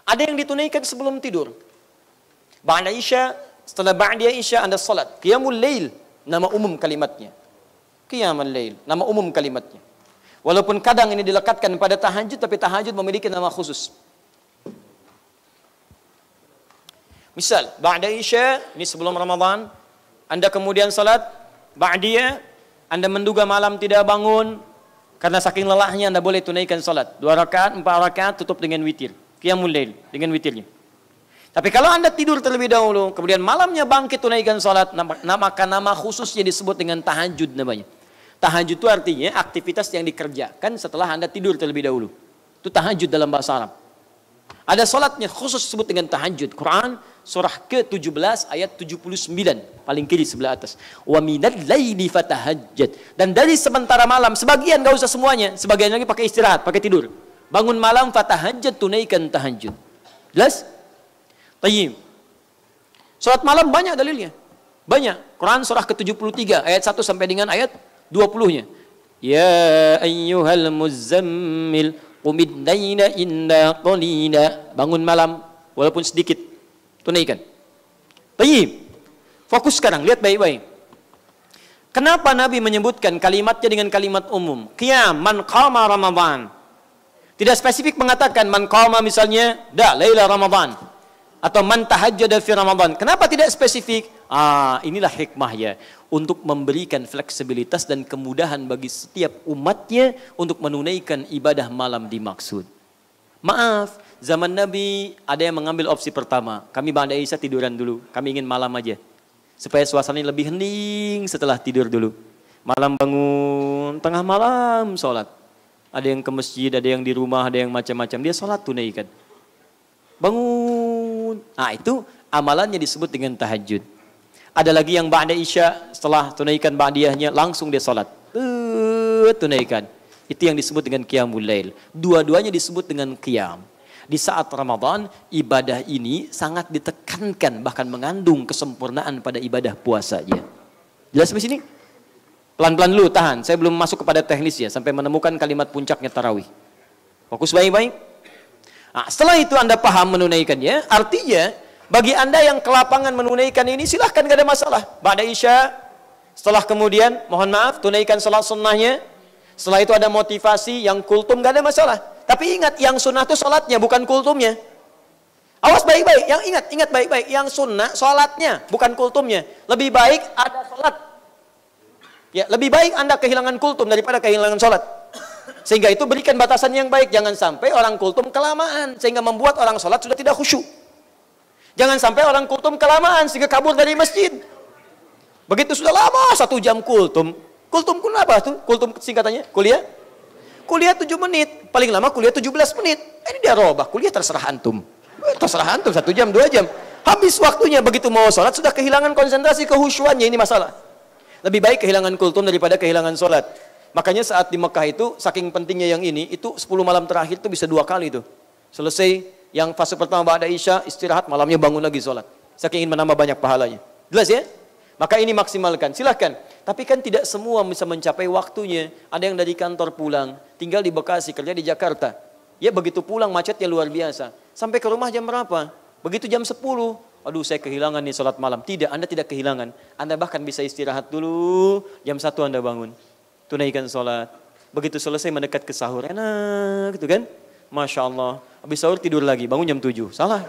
Ada yang ditunaikan sebelum tidur. Ba'da Isya, setelah Ba'da Isya Anda salat. Qiyamul Lail, nama umum kalimatnya. Qiyamul Lail, nama umum kalimatnya. Walaupun kadang ini dilekatkan pada tahajud, tapi tahajud memiliki nama khusus. Misal, Ba'da Isya, ini sebelum Ramadan, Anda kemudian salat, Ba'diyah, Anda menduga malam tidak bangun, karena saking lelahnya Anda boleh tunaikan salat. 2 rakaat, 4 rakaat, tutup dengan witir. Qiyamul Lail, dengan witirnya. Tapi kalau Anda tidur terlebih dahulu, kemudian malamnya bangkit tunaikan salat, maka nama khususnya disebut dengan tahajud namanya. Tahajud itu artinya aktivitas yang dikerjakan setelah Anda tidur terlebih dahulu. Itu tahajud dalam bahasa Arab. Ada salatnya khusus disebut dengan tahajud. Quran surah ke-17 ayat 79, paling kiri sebelah atas. Wa minal laili fatahajjad. Dan dari sementara malam, sebagian enggak usah semuanya, sebagian lagi pakai istirahat, pakai tidur. Bangun malam fatahajjad, tunaikan tahajud. Jelas? Tayyib. Salat malam banyak dalilnya. Banyak. Quran surah ke-73 ayat 1 sampai dengan ayat 20-nya. Ya ayyuhal muzammil qumid laila illa qalila. Bangun malam walaupun sedikit. Tunaikan. Tayyib. Fokus sekarang, lihat baik-baik. Kenapa Nabi menyebutkan kalimatnya dengan kalimat umum? Qiyam man qama Ramadan. Tidak spesifik mengatakan man qama misalnya laila Ramadan atau man tahajjada fi Ramadan. Kenapa tidak spesifik? Inilah hikmahnya untuk memberikan fleksibilitas dan kemudahan bagi setiap umatnya untuk menunaikan ibadah malam dimaksud. Maaf, zaman Nabi ada yang mengambil opsi pertama. Kami Ba'da Isya tiduran dulu. Kami ingin malam aja. Supaya suasananya lebih hening setelah tidur dulu. Malam bangun, tengah malam sholat. Ada yang ke masjid, ada yang di rumah, ada yang macam-macam. Dia sholat tunaikan. Bangun. Itu amalannya disebut dengan tahajud. Ada lagi yang Ba'da Isya, setelah tunaikan Ba'diyahnya, langsung dia sholat. Tunaikan. Itu yang disebut dengan Qiyamul Lail. Dua-duanya disebut dengan Qiyam. Di saat Ramadan, ibadah ini sangat ditekankan, bahkan mengandung kesempurnaan pada ibadah puasanya. Jelas sampai sini? Pelan-pelan dulu, tahan. Saya belum masuk kepada teknis ya, sampai menemukan kalimat puncaknya tarawih. Fokus baik-baik. Setelah itu Anda paham menunaikannya, artinya bagi Anda yang kelapangan menunaikan ini, silahkan, gak ada masalah. Ba'da Isya, setelah kemudian, mohon maaf, tunaikan salat sunnahnya. Setelah itu ada motivasi, yang kultum gak ada masalah. Tapi ingat, yang sunnah itu salatnya, bukan kultumnya. Awas baik-baik, yang ingat baik-baik. Yang sunnah, salatnya, bukan kultumnya. Lebih baik ada salat. Ya, lebih baik Anda kehilangan kultum daripada kehilangan salat. Sehingga itu berikan batasan yang baik. Jangan sampai orang kultum kelamaan, sehingga membuat orang salat sudah tidak khusyuk. Jangan sampai orang kultum kelamaan, sehingga kabur dari masjid. Begitu sudah lama, 1 jam kultum. Kultum apa tuh? Kultum singkatannya? Kuliah? Kuliah 7 menit. Paling lama kuliah 17 menit. Ini dia robah. Kuliah terserah antum. Terserah antum 1 jam, 2 jam. Habis waktunya, begitu mau sholat, sudah kehilangan konsentrasi, kehusyuannya. Ini masalah. Lebih baik kehilangan kultum daripada kehilangan sholat. Makanya saat di Mekah itu, saking pentingnya yang ini, itu 10 malam terakhir itu bisa 2 kali tuh. Selesai yang fase pertama Ba'da Isya, istirahat, malamnya bangun lagi sholat. Saking ingin menambah banyak pahalanya. Jelas ya? Maka ini maksimalkan, silahkan. Tapi kan tidak semua bisa mencapai waktunya. Ada yang dari kantor pulang, tinggal di Bekasi, kerja di Jakarta. Ya begitu pulang macetnya luar biasa. Sampai ke rumah jam berapa? Begitu jam 10. Aduh, saya kehilangan nih sholat malam. Tidak, Anda tidak kehilangan. Anda bahkan bisa istirahat dulu. Jam 1 Anda bangun. Tunaikan sholat. Begitu selesai mendekat ke sahur. Enak gitu kan? Masya Allah. Habis sahur tidur lagi. Bangun jam 7. Salah.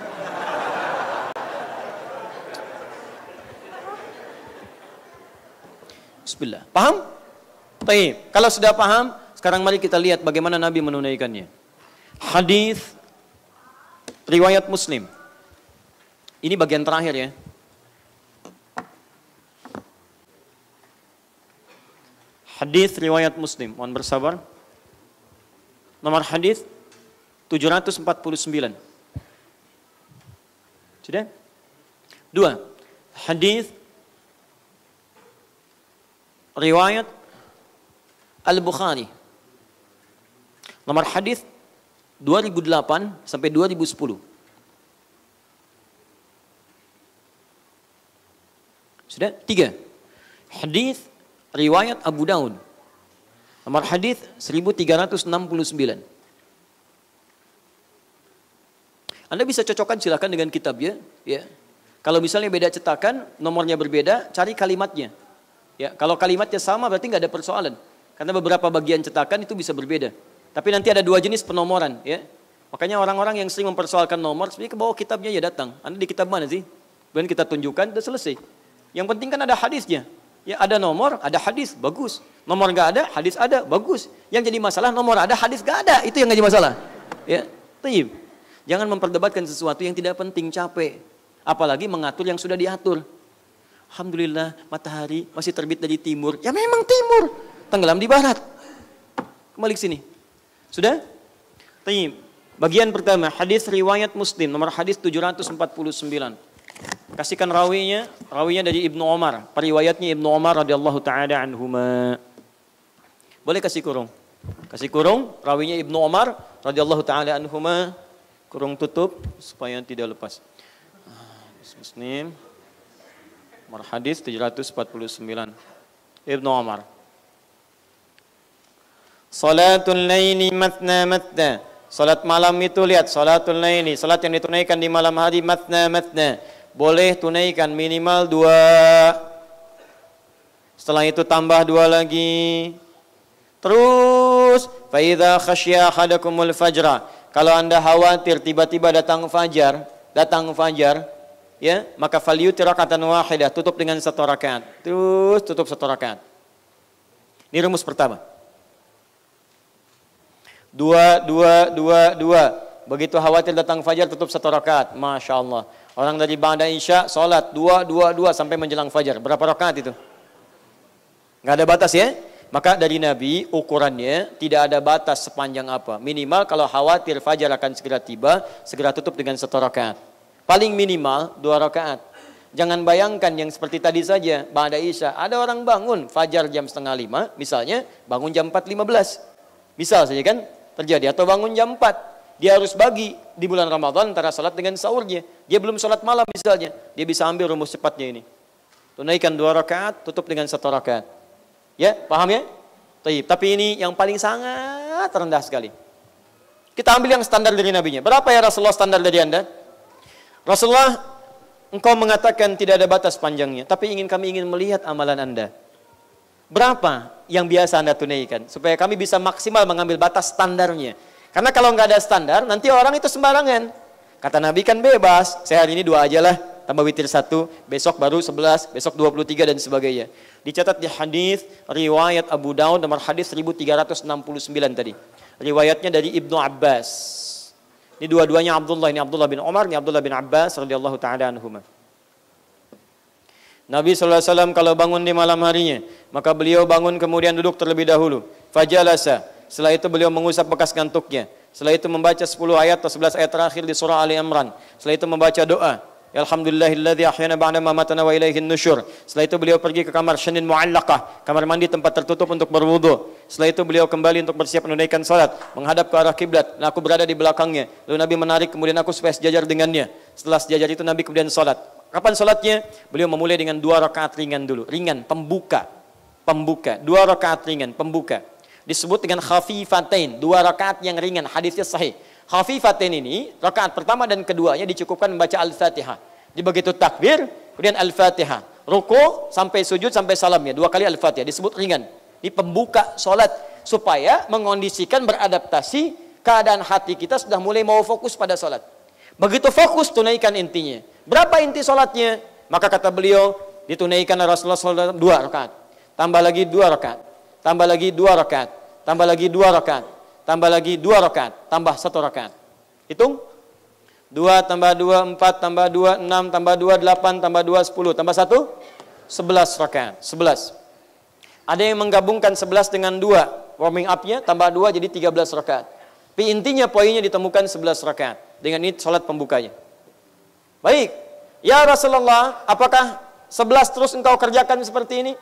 Bismillah. Paham? Baik. Kalau sudah paham, sekarang mari kita lihat bagaimana Nabi menunaikannya. Hadis riwayat Muslim. Ini bagian terakhir ya. Hadis riwayat Muslim. Mohon bersabar. Nomor hadis 749. Sudah? 2. Hadis riwayat Al-Bukhari. Nomor hadis 2008 sampai 2010. Sudah? 3. Hadis riwayat Abu Daud. Nomor hadis 1369. Anda bisa cocokkan silakan dengan kitabnya, ya. Kalau misalnya beda cetakan, nomornya berbeda, cari kalimatnya. Ya, kalau kalimatnya sama berarti nggak ada persoalan. Karena beberapa bagian cetakan itu bisa berbeda. Tapi nanti ada 2 jenis penomoran, ya. Makanya orang-orang yang sering mempersoalkan nomor, sebenarnya ke bawah kitabnya ya datang. Anda di kitab mana sih? Kemudian kita tunjukkan, sudah selesai. Yang penting kan ada hadisnya. Ya, ada nomor, ada hadis, bagus. Nomor nggak ada, hadis ada, bagus. Yang jadi masalah nomor ada, hadis nggak ada, itu yang jadi masalah. Ya, tayyib. Jangan memperdebatkan sesuatu yang tidak penting, capek. Apalagi mengatur yang sudah diatur. Alhamdulillah, matahari masih terbit dari timur. Ya memang timur, tenggelam di barat. Kembali ke sini. Sudah? Tayyib. Bagian pertama, hadis riwayat Muslim, nomor hadis 749. Kasihkan rawinya dari Ibnu Umar. Periwayatnya Ibnu Umar radhiyallahu taala anhuma. Boleh kasih kurung? Kasih kurung, rawinya Ibnu Umar radhiyallahu taala anhuma. Kurung tutup supaya tidak lepas. Muslim. Nomor hadis 749. Ibnu Umar. Salatul laili matna matna. Salat malam itu lihat, salatul laili, salat yang ditunaikan di malam hari matna matna. Boleh tunaikan minimal 2. Setelah itu tambah 2 lagi. Terus fa idza khasya ahadakumul fajra. Kalau Anda khawatir tiba-tiba datang fajar, ya, maka falyutir rakatan wahidah, tutup dengan 1 rakaat. Terus tutup 1 rakaat. Ini rumus pertama. 2. Begitu khawatir datang fajar, tutup 1 rakaat. Masya Allah. Orang dari ba'da isya, sholat 2 sampai menjelang fajar. Berapa rakaat itu? Nggak ada batas ya? Maka dari Nabi ukurannya tidak ada batas sepanjang apa. Minimal kalau khawatir fajar akan segera tiba, segera tutup dengan 1 rakaat. Paling minimal 2 rakaat. Jangan bayangkan yang seperti tadi saja, ba'da isya. Ada orang bangun fajar jam 4:30, misalnya bangun jam 4:15. Misal saja kan terjadi. Atau bangun jam 4. Dia harus bagi di bulan Ramadan antara salat dengan sahurnya. Dia belum salat malam misalnya. Dia bisa ambil rumus cepatnya ini. Tunaikan 2 rakaat, tutup dengan 1 rakaat. Ya, paham ya? Tapi ini yang paling sangat rendah sekali. Kita ambil yang standar dari Nabinya. Berapa ya Rasulullah standar dari Anda? Rasulullah, engkau mengatakan tidak ada batas panjangnya. Tapi kami ingin melihat amalan Anda. Berapa yang biasa Anda tunaikan? Supaya kami bisa maksimal mengambil batas standarnya. Karena kalau nggak ada standar, nanti orang itu sembarangan. Kata Nabi kan bebas. Saya hari ini 2 aja lah. Tambah witir 1, besok baru 11, besok 23 dan sebagainya. Dicatat di hadis riwayat Abu Daud nomor hadis 1369 tadi. Riwayatnya dari Ibnu Abbas. Ini dua-duanya Abdullah, ini Abdullah bin Umar, ini Abdullah bin Abbas radhiyallahu taala anhuma. Nabi SAW kalau bangun di malam harinya, maka beliau bangun kemudian duduk terlebih dahulu. Fajalasa, setelah itu beliau mengusap bekas ngantuknya. Setelah itu membaca 10 ayat atau 11 ayat terakhir di surah Ali Imran. Setelah itu membaca doa. Alhamdulillahilladzi ahyana ba'da ma matana wa ilaihin nusyur. Setelah itu beliau pergi ke kamar Shanin Mu'allaqah, kamar mandi tempat tertutup untuk berwudu. Setelah itu beliau kembali untuk bersiap menunaikan salat, menghadap ke arah kiblat. Nah, aku berada di belakangnya. Lalu Nabi menarik kemudian aku supaya sejajar dengannya. Setelah sejajar itu Nabi kemudian salat. Kapan salatnya? Beliau memulai dengan 2 rakaat ringan dulu. Ringan, pembuka. 2 rakaat ringan, pembuka. Disebut dengan khafifatain, 2 rakaat yang ringan. Hadisnya sahih. Khafifatain ini, rakaat pertama dan keduanya dicukupkan membaca Al-Fatihah. Di begitu takbir, kemudian Al-Fatihah. Ruku sampai sujud sampai salamnya. 2 kali Al-Fatihah, disebut ringan. Ini pembuka sholat. Supaya mengondisikan beradaptasi, keadaan hati kita sudah mulai mau fokus pada sholat. Begitu fokus, tunaikan intinya. Berapa inti sholatnya? Maka kata beliau, ditunaikan Rasulullah SAW 2 rakaat. Tambah lagi 2 rakaat. Tambah lagi 2 rakaat. Tambah lagi 2 rakaat. Tambah lagi 2 rakaat, tambah 1 rakaat. Hitung. 2 tambah 2, 4 tambah 2, 6 tambah 2, 8 tambah 2, 10 tambah 1, 11 rakaat. 11. Ada yang menggabungkan 11 dengan 2. Warming up-nya tambah 2 jadi 13 rakaat. Tapi intinya poinnya ditemukan 11 rakaat. Dengan ini salat pembukanya. Baik. Ya Rasulullah, apakah 11 terus engkau kerjakan seperti ini?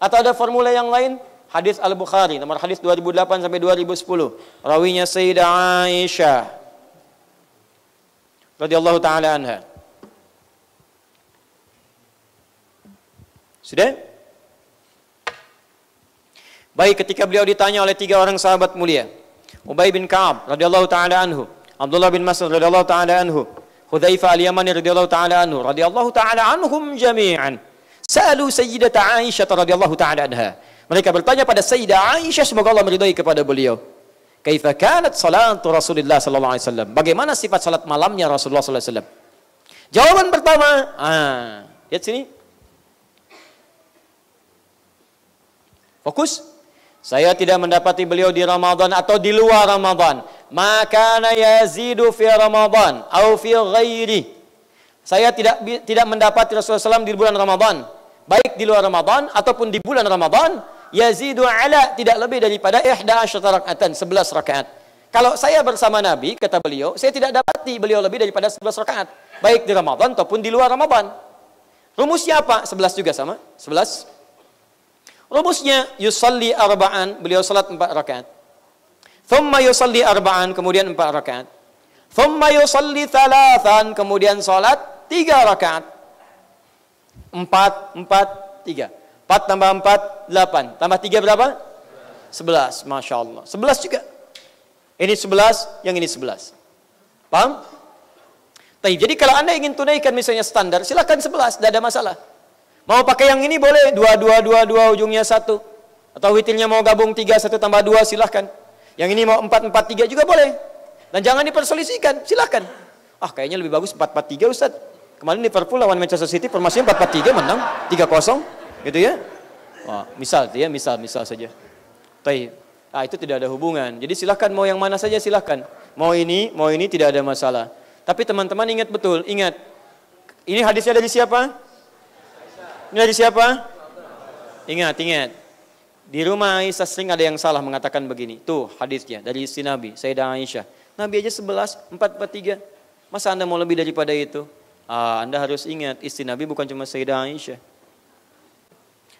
Atau ada formula yang lain? Hadis Al-Bukhari, nomor hadis 2008 sampai 2010. Rawinya Sayyidah Aisyah radhiyallahu taala anha. Sudah? Baik, ketika beliau ditanya oleh 3 orang sahabat mulia, Ubay bin Ka'ab radhiyallahu taala anhu, Abdullah bin Mas'ud radhiyallahu taala anhu, Hudzaifah al-Yamani radhiyallahu taala anhu, radhiyallahu taala anhum jami'an. Sa'alu Sayyidah Aisyah radhiyallahu taala anha. Mereka bertanya pada Sayyidah Aisyah, semoga Allah meridai kepada beliau. Kaifa kanat salatu Rasulullah sallallahu alaihi wasallam? Bagaimana sifat salat malamnya Rasulullah sallallahu alaihi wasallam? Jawaban pertama, lihat sini. Fokus. Saya tidak mendapati beliau di Ramadan atau di luar Ramadan. Maka yazidu fi Ramadan atau fi ghairi. Saya tidak mendapati Rasulullah SAW di bulan Ramadan, baik di luar Ramadan ataupun di bulan Ramadan, yazidu ala, tidak lebih daripada 11 rakaatan, 11 rakaat. Kalau saya bersama Nabi, kata beliau, saya tidak dapati beliau lebih daripada 11 rakaat, baik di Ramadan ataupun di luar Ramadan. Rumusnya apa? 11 juga sama, 11. Rumusnya yusalli arba'an, beliau salat 4 rakaat. Thumma yusalli arba'an, kemudian 4 rakaat. Thumma yusalli thalathan, kemudian salat 3 rakaat. 4, 3. 4 tambah 4, 8. Tambah 3 berapa? 11. Masya Allah. 11 juga. Ini 11, yang ini 11. Paham? Jadi kalau Anda ingin tunaikan misalnya standar, silakan 11, tidak ada masalah. Mau pakai yang ini boleh, 2, ujungnya 1. Atau witirnya mau gabung 3, 1 tambah 2, silahkan. Yang ini mau 4, 3 juga boleh. Dan jangan diperselisihkan, silahkan. Kayaknya lebih bagus 4, 3 Ustaz. Kemarin Liverpool lawan Manchester City, formasinya 4, 3 menang, 3-0. Gitu ya. Misal saja. Itu tidak ada hubungan. Jadi silahkan mau yang mana saja silahkan. Mau ini tidak ada masalah. Tapi teman-teman ingat betul, ingat. Ini hadisnya dari siapa? Ini dari siapa? Ingat. Di rumah Aisyah sering ada yang salah mengatakan begini. Tuh hadisnya dari istri Nabi, Sayyidah Aisyah. Nabi aja 11, 4, 3. Masa Anda mau lebih daripada itu? Anda harus ingat, istri Nabi bukan cuma Sayyidah Aisyah.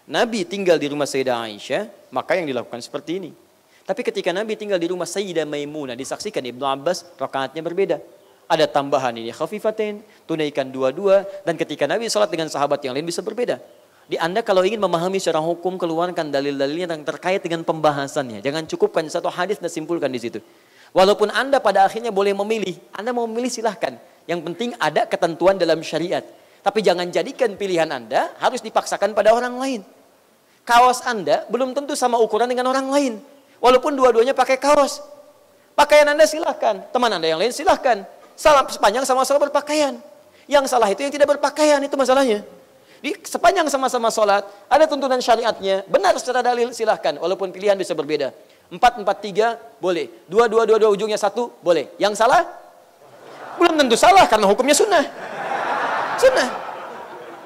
Nabi tinggal di rumah Sayyidah Aisyah, maka yang dilakukan seperti ini. Tapi ketika Nabi tinggal di rumah Sayyidah Maimunah, disaksikan Ibnu Abbas, rakaatnya berbeda. Ada tambahan ini khafifatain, tunaikan 2, dan ketika Nabi salat dengan sahabat yang lain bisa berbeda. Di Anda kalau ingin memahami secara hukum, keluarkan dalil-dalilnya yang terkait dengan pembahasannya. Jangan cukupkan satu hadis dan simpulkan di situ. Walaupun Anda pada akhirnya boleh memilih, Anda mau memilih silahkan. Yang penting ada ketentuan dalam syariat. Tapi jangan jadikan pilihan Anda harus dipaksakan pada orang lain. Kaos Anda belum tentu sama ukuran dengan orang lain. Walaupun dua-duanya pakai kaos. Pakaian Anda silahkan, teman Anda yang lain silahkan. Salah sepanjang sama-sama berpakaian. Yang salah itu yang tidak berpakaian, itu masalahnya. Sepanjang sama-sama sholat, ada tuntunan syariatnya, benar secara dalil silahkan. Walaupun pilihan bisa berbeda. 4, 3 boleh. 2, ujungnya 1 boleh. Yang salah? Belum tentu salah karena hukumnya sunnah. Sunnah.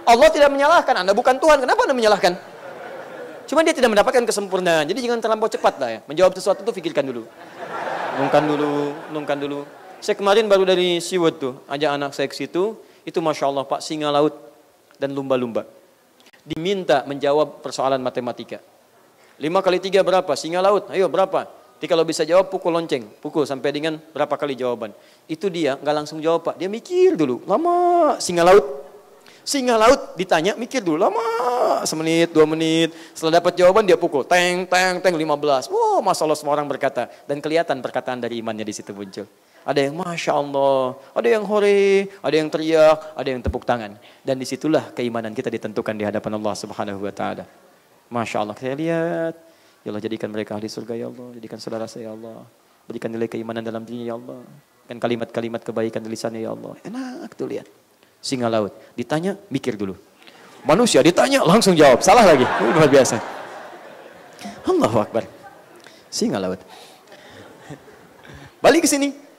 Allah tidak menyalahkan, Anda bukan Tuhan. Kenapa Anda menyalahkan? Cuma dia tidak mendapatkan kesempurnaan. Jadi jangan terlampau cepat lah ya. Menjawab sesuatu itu pikirkan dulu. Nungkan dulu. Saya kemarin baru dari Siwot tuh, ajak anak saya ke situ. Itu Masya Allah Pak, singa laut dan lumba-lumba. Diminta menjawab persoalan matematika. 5 kali 3 berapa? Singa laut, ayo berapa? Jadi kalau bisa jawab pukul lonceng. Pukul sampai dengan berapa kali jawaban. Itu dia nggak langsung jawab Pak. Dia mikir dulu, lama. Singa laut ditanya, mikir dulu, lama. 1 menit, 2 menit. Setelah dapat jawaban dia pukul, teng, 15. Wow, Masya Allah semua orang berkata. Dan kelihatan perkataan dari imannya di situ muncul. Ada yang Masya Allah, ada yang hore, ada yang teriak, ada yang tepuk tangan. Dan disitulah keimanan kita ditentukan di hadapan Allah Subhanahu wa Ta'ala. Masya Allah, saya lihat, ya Allah jadikan mereka ahli surga ya Allah, jadikan saudara saya ya Allah, berikan nilai keimanan dalam dirinya ya Allah, dan kalimat-kalimat kebaikan di lisannya ya Allah. Enak tuh lihat. Singa laut, ditanya, mikir dulu. Manusia ditanya, langsung jawab, salah lagi. Luar biasa. Allahu Akbar. Singa laut. Balik ke sini.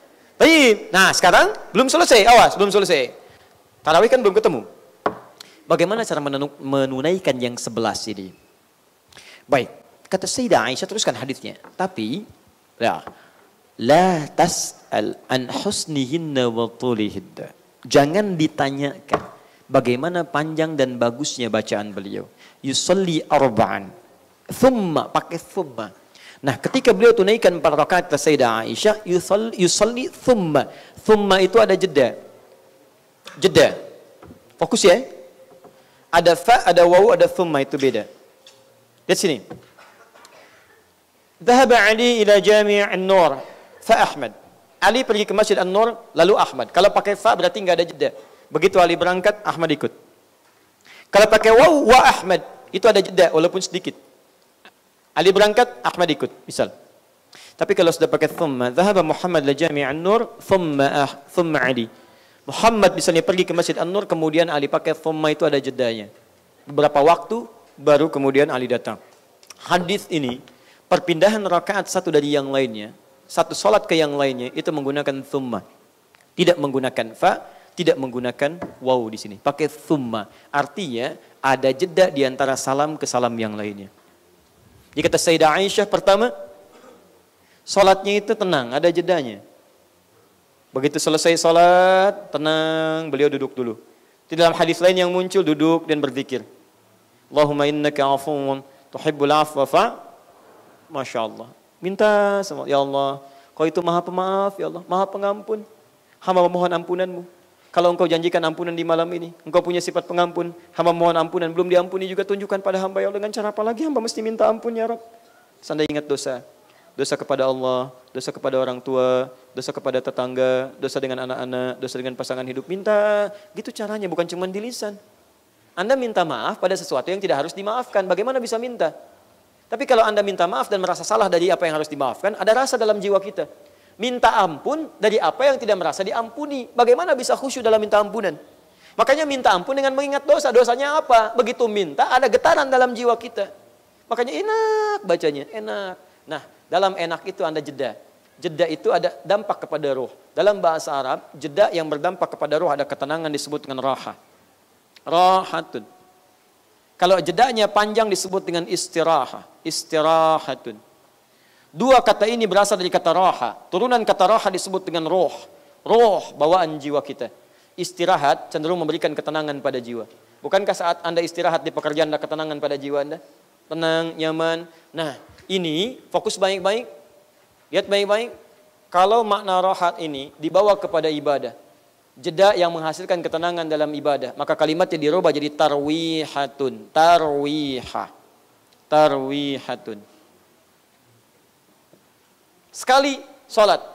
Nah sekarang belum selesai, awas belum selesai. Tarawih kan belum ketemu. Bagaimana cara menunaikan yang 11 ini? Baik, kata Sayyidah Aisyah, teruskan hadisnya. Tapi, la tas'al an husnihinna wa tulihinna. Jangan ditanyakan bagaimana panjang dan bagusnya bacaan beliau. Yusalli arba'an. Thumma, pakai thumma. Nah, ketika beliau tunaikan 4 rakaat kata Sayyidah Aisyah, yusalli thumma. Thumma itu ada jeda. Jeda. Fokus ya. Ada fa, ada wawu, ada thumma, itu beda. Lihat sini. Dhahaba Ali ila Jami' An-Nur fa Ahmad. Ali pergi ke Masjid An-Nur lalu Ahmad. Kalau pakai fa berarti enggak ada jeda. Begitu Ali berangkat, Ahmad ikut. Kalau pakai wawu, wa Ahmad, itu ada jeda walaupun sedikit. Ali berangkat, Ahmad ikut, misal. Tapi kalau sudah pakai thumma, dhahaba Muhammad la Jami' An-Nur, thumma Ali. Muhammad misalnya pergi ke Masjid An-Nur, kemudian Ali pakai thumma, itu ada jedanya. Beberapa waktu, baru kemudian Ali datang. Hadis ini, perpindahan rakaat satu dari yang lainnya, satu salat ke yang lainnya, itu menggunakan thumma. Tidak menggunakan fa, tidak menggunakan waw di sini. Pakai thumma. Artinya, ada jeda di antara salam ke salam yang lainnya. Jadi kata Sayyidah Aisyah pertama, salatnya itu tenang, ada jedanya. Begitu selesai salat, tenang, beliau duduk dulu. Di dalam hadis lain yang muncul, duduk dan berzikir. Allahumma innaka afuwun tuhibbul afwa fa, Masya Allah. Minta sama, ya Allah, Kau itu maha pemaaf, ya Allah, maha pengampun. Hamba memohon ampunanmu. Kalau engkau janjikan ampunan di malam ini, engkau punya sifat pengampun, hamba mohon ampunan, belum diampuni juga tunjukkan pada hamba, ya Allah, dengan cara apa lagi hamba mesti minta ampun ya Rabb. Sambil ingat dosa, dosa kepada Allah, dosa kepada orang tua, dosa kepada tetangga, dosa dengan anak-anak, dosa dengan pasangan hidup, minta, gitu caranya, bukan cuma di lisan. Anda minta maaf pada sesuatu yang tidak harus dimaafkan, bagaimana bisa minta? Tapi kalau Anda minta maaf dan merasa salah dari apa yang harus dimaafkan, ada rasa dalam jiwa kita. Minta ampun dari apa yang tidak merasa diampuni. Bagaimana bisa khusyuk dalam minta ampunan? Makanya minta ampun dengan mengingat dosa. Dosanya apa? Begitu minta ada getaran dalam jiwa kita. Makanya enak bacanya, enak. Nah, dalam enak itu Anda jeda. Jeda itu ada dampak kepada roh. Dalam bahasa Arab, jeda yang berdampak kepada roh ada ketenangan disebut dengan raha. Rahatun. Kalau jedanya panjang disebut dengan istiraha. Istirahatun. Dua kata ini berasal dari kata raha. Turunan kata raha disebut dengan roh. Roh, bawaan jiwa kita. Istirahat cenderung memberikan ketenangan pada jiwa. Bukankah saat Anda istirahat di pekerjaan ada ketenangan pada jiwa Anda? Tenang, nyaman. Nah, ini fokus baik-baik. Lihat baik-baik. Kalau makna rahat ini dibawa kepada ibadah. Jeda yang menghasilkan ketenangan dalam ibadah. Maka kalimatnya dirubah jadi tarwihatun. Tarwihah. Tarwihatun. Sekali sholat,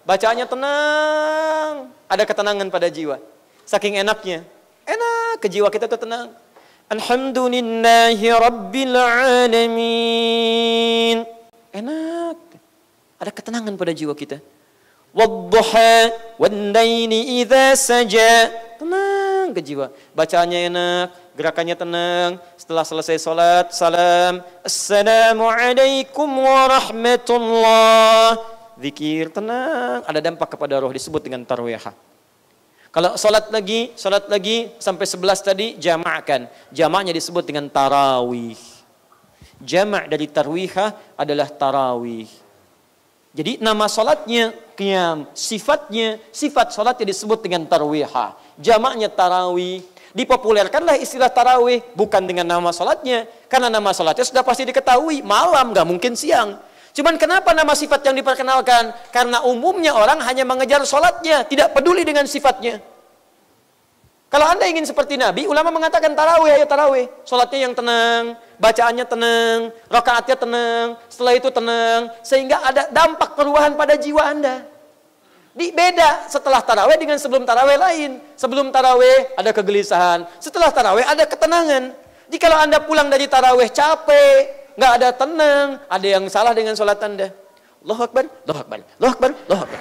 bacaannya tenang, ada ketenangan pada jiwa. Saking enaknya, enak ke jiwa kita itu tenang. Alhamdulillahi Rabbil Alamin. Enak, ada ketenangan pada jiwa kita. Wadduha wal-laili idza saja. Tenang ke jiwa. Bacaannya enak, gerakannya tenang. Setelah selesai salat, salam. Assalamualaikum warahmatullah. Zikir tenang, ada dampak kepada roh disebut dengan tarwihah. Kalau salat lagi sampai 11 tadi jamakkan. Jamaknya disebut dengan tarawih. Jamak dari tarwihah adalah tarawih. Jadi nama salatnya qiyam, sifat salatnya disebut dengan tarwihah. Jamaknya tarawih. Dipopulerkanlah istilah tarawih bukan dengan nama salatnya, karena nama salatnya sudah pasti diketahui, malam nggak mungkin siang. Cuman kenapa nama sifat yang diperkenalkan? Karena umumnya orang hanya mengejar salatnya, tidak peduli dengan sifatnya. Kalau Anda ingin seperti Nabi, ulama mengatakan tarawih, ayo tarawih. Salatnya yang tenang, bacaannya tenang, rakaatnya tenang, setelah itu tenang, sehingga ada dampak perubahan pada jiwa Anda. Beda setelah tarawih dengan sebelum tarawih lain. Sebelum tarawih ada kegelisahan, setelah tarawih ada ketenangan. Jadi kalau Anda pulang dari tarawih capek, nggak ada tenang, ada yang salah dengan sholat Anda. Allahu Akbar, Allahu Akbar, Allahu Akbar, Allahu Akbar.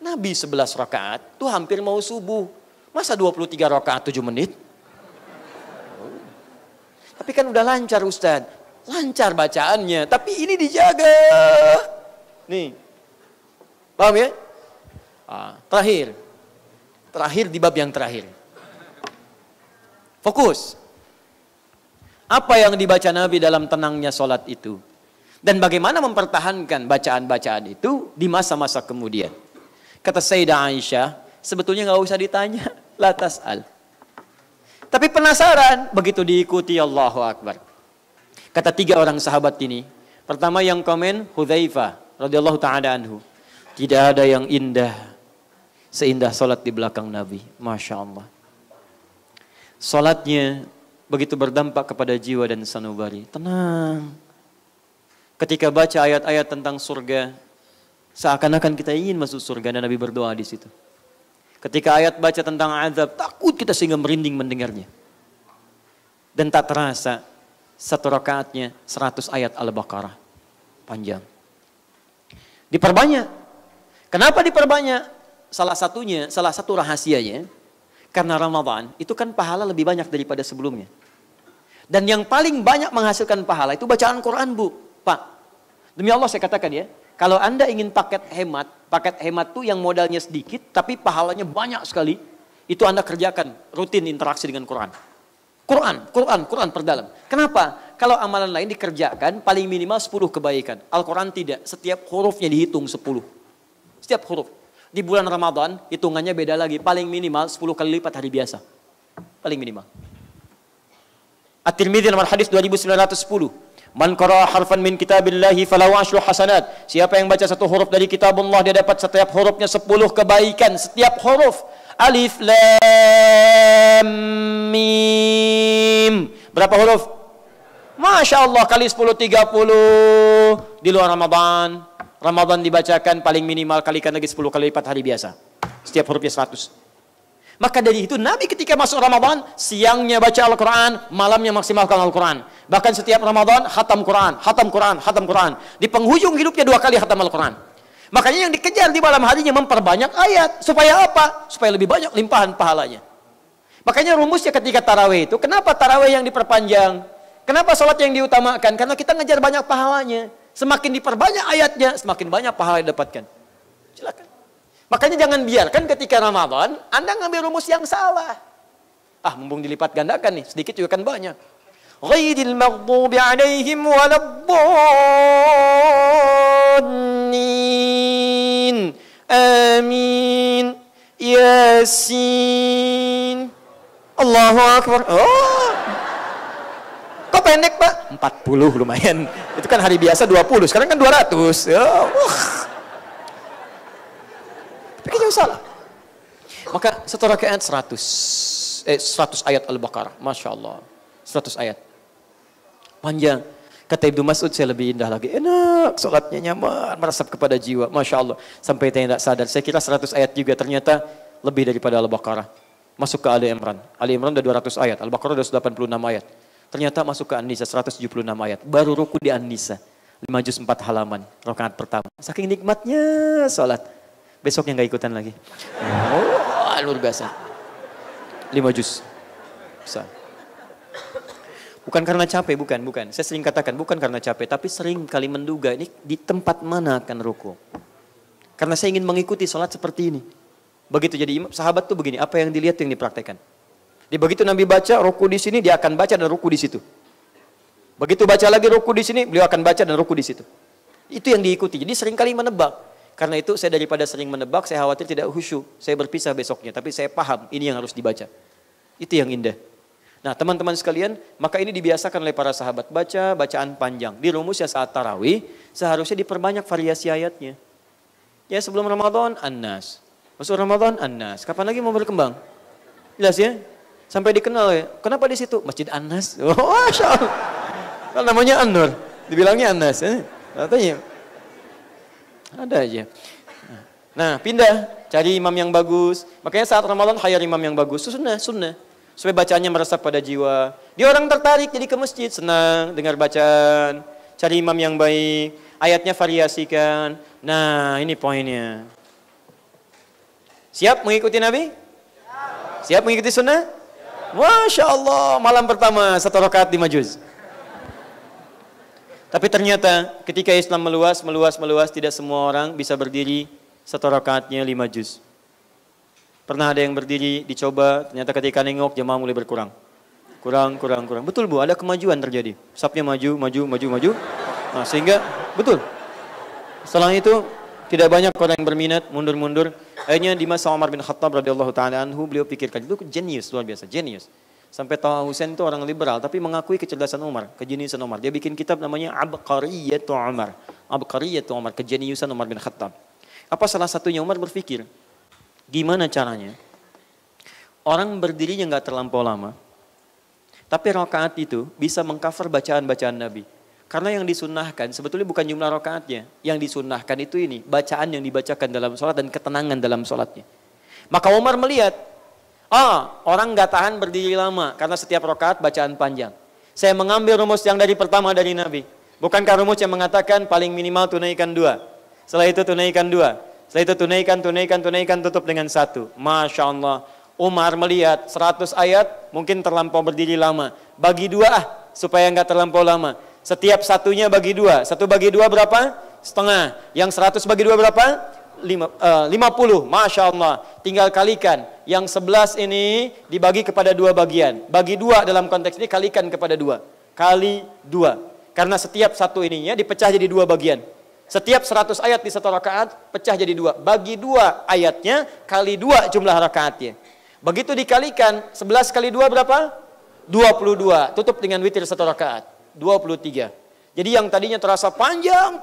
Nabi 11 rakaat itu hampir mau subuh. Masa 23 rakaat 7 menit? Tapi kan udah lancar Ustaz. Lancar bacaannya, tapi ini dijaga. Nih. Paham ya? Terakhir di bab yang terakhir. Fokus. Apa yang dibaca Nabi dalam tenangnya sholat itu? Dan bagaimana mempertahankan bacaan-bacaan itu di masa-masa kemudian? Kata Sayyidah Aisyah, sebetulnya nggak usah ditanya, la tas'al. Tapi penasaran, begitu diikuti, Allahu Akbar. Kata 3 orang sahabat ini, pertama yang komen Hudzaifah radhiyallahu taala anhu. Tidak ada yang indah seindah salat di belakang Nabi. Masya Allah. Salatnya begitu berdampak kepada jiwa dan sanubari. Tenang. Ketika baca ayat-ayat tentang surga, seakan-akan kita ingin masuk surga dan Nabi berdoa di situ. Ketika ayat baca tentang azab, takut kita sehingga merinding mendengarnya. Dan tak terasa, 1 rakaatnya 100 ayat Al-Baqarah. Panjang. Diperbanyak. Kenapa diperbanyak? Salah satu rahasianya, karena Ramadan itu kan pahala lebih banyak daripada sebelumnya. Dan yang paling banyak menghasilkan pahala itu bacaan Quran, Bu. Pak, demi Allah saya katakan ya, kalau Anda ingin paket hemat tuh yang modalnya sedikit, tapi pahalanya banyak sekali, itu Anda kerjakan rutin interaksi dengan Quran. Quran perdalam. Kenapa? Kalau amalan lain dikerjakan paling minimal 10 kebaikan. Al-Quran tidak, setiap hurufnya dihitung 10. Setiap huruf. Di bulan Ramadan, hitungannya beda lagi. Paling minimal 10 kali lipat hari biasa. Paling minimal. At-Tirmidzi nomor hadis 2910. Man qara'a harfan min kitabillahi falahu 10 hasanat. Siapa yang baca 1 huruf dari kitabullah, dia dapat setiap hurufnya 10 kebaikan. Setiap huruf. Alif, Lam, Mim. Berapa huruf? Masya Allah, kali 10, 30. Di luar Ramadan. Ramadan dibacakan paling minimal kalikan lagi 10 kali lipat hari biasa. Setiap hurufnya 100. Maka dari itu Nabi ketika masuk Ramadan, siangnya baca Al-Quran, malamnya maksimalkan Al-Quran. Bahkan setiap Ramadan, khatam Quran. Di penghujung hidupnya 2 kali khatam Al-Quran. Makanya yang dikejar di malam harinya memperbanyak ayat. Supaya apa? Supaya lebih banyak limpahan pahalanya. Makanya rumusnya ketika tarawih itu, kenapa tarawih yang diperpanjang? Kenapa sholat yang diutamakan? Karena kita ngejar banyak pahalanya. Semakin diperbanyak ayatnya, semakin banyak pahala yang didapatkan. Silakan. Makanya jangan biarkan ketika Ramadan, Anda ngambil rumus yang salah. Mumpung dilipat gandakan nih, sedikit juga kan banyak. Ghairil maghdubi alaihim waladdallin. Amin. Yasin. Allahu Akbar. Kok pendek, Pak? 40 lumayan. Itu kan hari biasa 20, sekarang kan 200. Tapi jauh salah. Maka 1 rakaat 100 ayat Al-Baqarah. Masya Allah. 100 ayat. Panjang. Kata Ibnu Mas'ud, saya lebih indah lagi. Enak, sholatnya nyaman, meresap kepada jiwa. Masya Allah. Sampai saya tidak sadar. Saya kira 100 ayat juga, ternyata lebih daripada Al-Baqarah. Masuk ke Ali Imran. Ali Imran udah 200 ayat. Al-Baqarah udah 86 ayat. Ternyata masuk ke An-Nisa 176 ayat. Baru ruku di An-Nisa. 5 juz 4 halaman. Rakaat pertama. Saking nikmatnya sholat. Besoknya nggak ikutan lagi. Luar biasa. 5 juz. Bisa. Bukan karena capek, bukan. Saya sering katakan bukan karena capek, tapi sering kali menduga ini di tempat mana akan ruku. Karena saya ingin mengikuti sholat seperti ini. Begitu jadi sahabat tuh begini, apa yang dilihat yang dipraktekkan. Begitu Nabi baca ruku di sini, dia akan baca dan ruku di situ. Begitu baca lagi ruku di sini, beliau akan baca dan ruku di situ. Itu yang diikuti. Jadi sering kali menebak. Karena itu saya daripada sering menebak, saya khawatir tidak khusyuk. Saya berpisah besoknya, tapi saya paham ini yang harus dibaca. Itu yang indah. Nah, teman-teman sekalian, maka ini dibiasakan oleh para sahabat baca bacaan panjang. Di rumusnya saat tarawih, seharusnya diperbanyak variasi ayatnya. Ya, sebelum Ramadan An-Nas. Masuk Ramadan An-Nas. Kapan lagi mau berkembang? Jelas ya? Sampai dikenal ya. Kenapa di situ? Masjid An-Nas. Oh, Masya Allah. Kan namanya An-Nur. Dibilangnya An-Nas. Katanya. Ada aja. Nah, pindah. Cari imam yang bagus. Makanya saat Ramadan hire imam yang bagus. Itu sunnah. Supaya bacaannya meresap pada jiwa. Dia orang tertarik jadi ke masjid. Senang dengar bacaan. Cari imam yang baik. Ayatnya variasikan. Nah, ini poinnya. Siap mengikuti Nabi? Siap mengikuti sunnah? Masya Allah, malam pertama 1 rakaat 5 juz. Tapi ternyata ketika Islam meluas, tidak semua orang bisa berdiri 1 rakaatnya 5 juz. Pernah ada yang berdiri, dicoba, ternyata ketika nengok jemaah mulai berkurang. Kurang. Betul Bu, ada kemajuan terjadi. Safnya maju. Nah, sehingga, betul. Setelah itu, tidak banyak orang yang berminat, mundur. Akhirnya di masa Umar bin Khattab radhiyallahu taala anhu beliau pikirkan itu jenius luar biasa, jenius. Sampai Taha Hussein itu orang liberal, tapi mengakui kecerdasan Umar, kejeniusan Umar. Dia bikin kitab namanya Abqariyatu Umar. Abqariyatu Umar, kejeniusan Umar bin Khattab. Apa salah satunya? Umar berpikir, gimana caranya orang berdirinya nggak terlampau lama, tapi rakaat itu bisa mengcover bacaan-bacaan Nabi. Karena yang disunnahkan sebetulnya bukan jumlah rakaatnya. Yang disunnahkan itu ini, bacaan yang dibacakan dalam sholat dan ketenangan dalam sholatnya. Maka Umar melihat, orang nggak tahan berdiri lama karena setiap rakaat bacaan panjang. Saya mengambil rumus yang dari pertama dari Nabi. Bukankah rumus yang mengatakan paling minimal tunaikan 2. Setelah itu tunaikan 2. Setelah itu tunaikan, tutup dengan 1. Masya Allah. Umar melihat 100 ayat mungkin terlampau berdiri lama. Bagi 2 supaya nggak terlampau lama. Setiap satunya bagi 2. 1 bagi 2 berapa? Setengah. Yang 100 bagi 2 berapa? 50. Masya Allah. Tinggal kalikan. Yang 11 ini dibagi kepada 2 bagian. Bagi 2 dalam konteks ini kalikan kepada 2. Kali 2. Karena setiap satu ininya dipecah jadi 2 bagian. Setiap 100 ayat di satu rakaat pecah jadi 2. Bagi 2 ayatnya kali 2 jumlah rakaatnya. Begitu dikalikan 11 kali 2 berapa? 22. Tutup dengan witir satu rakaat. 23. Jadi yang tadinya terasa panjang,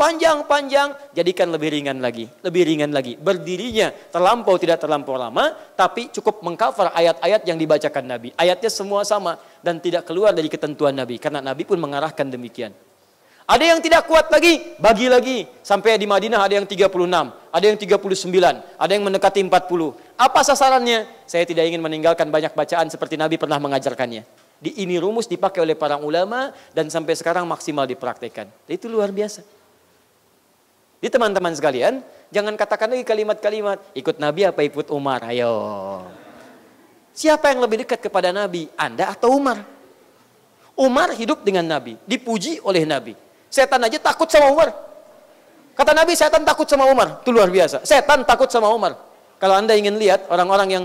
jadikan lebih ringan lagi. Lebih ringan lagi. Berdirinya terlampau tidak terlampau lama, tapi cukup mengcover ayat-ayat yang dibacakan Nabi. Ayatnya semua sama dan tidak keluar dari ketentuan Nabi. Karena Nabi pun mengarahkan demikian. Ada yang tidak kuat lagi, bagi lagi. Sampai di Madinah ada yang 36, ada yang 39, ada yang mendekati 40. Apa sasarannya? Saya tidak ingin meninggalkan banyak bacaan seperti Nabi pernah mengajarkannya. Ini rumus dipakai oleh para ulama dan sampai sekarang maksimal dipraktekkan. Itu luar biasa. Di teman-teman sekalian, jangan katakan lagi kalimat-kalimat, ikut Nabi apa ikut Umar? Ayo. Siapa yang lebih dekat kepada Nabi? Anda atau Umar? Umar hidup dengan Nabi, dipuji oleh Nabi. Setan aja takut sama Umar. Kata Nabi, setan takut sama Umar. Itu luar biasa. Setan takut sama Umar. Kalau Anda ingin lihat orang-orang yang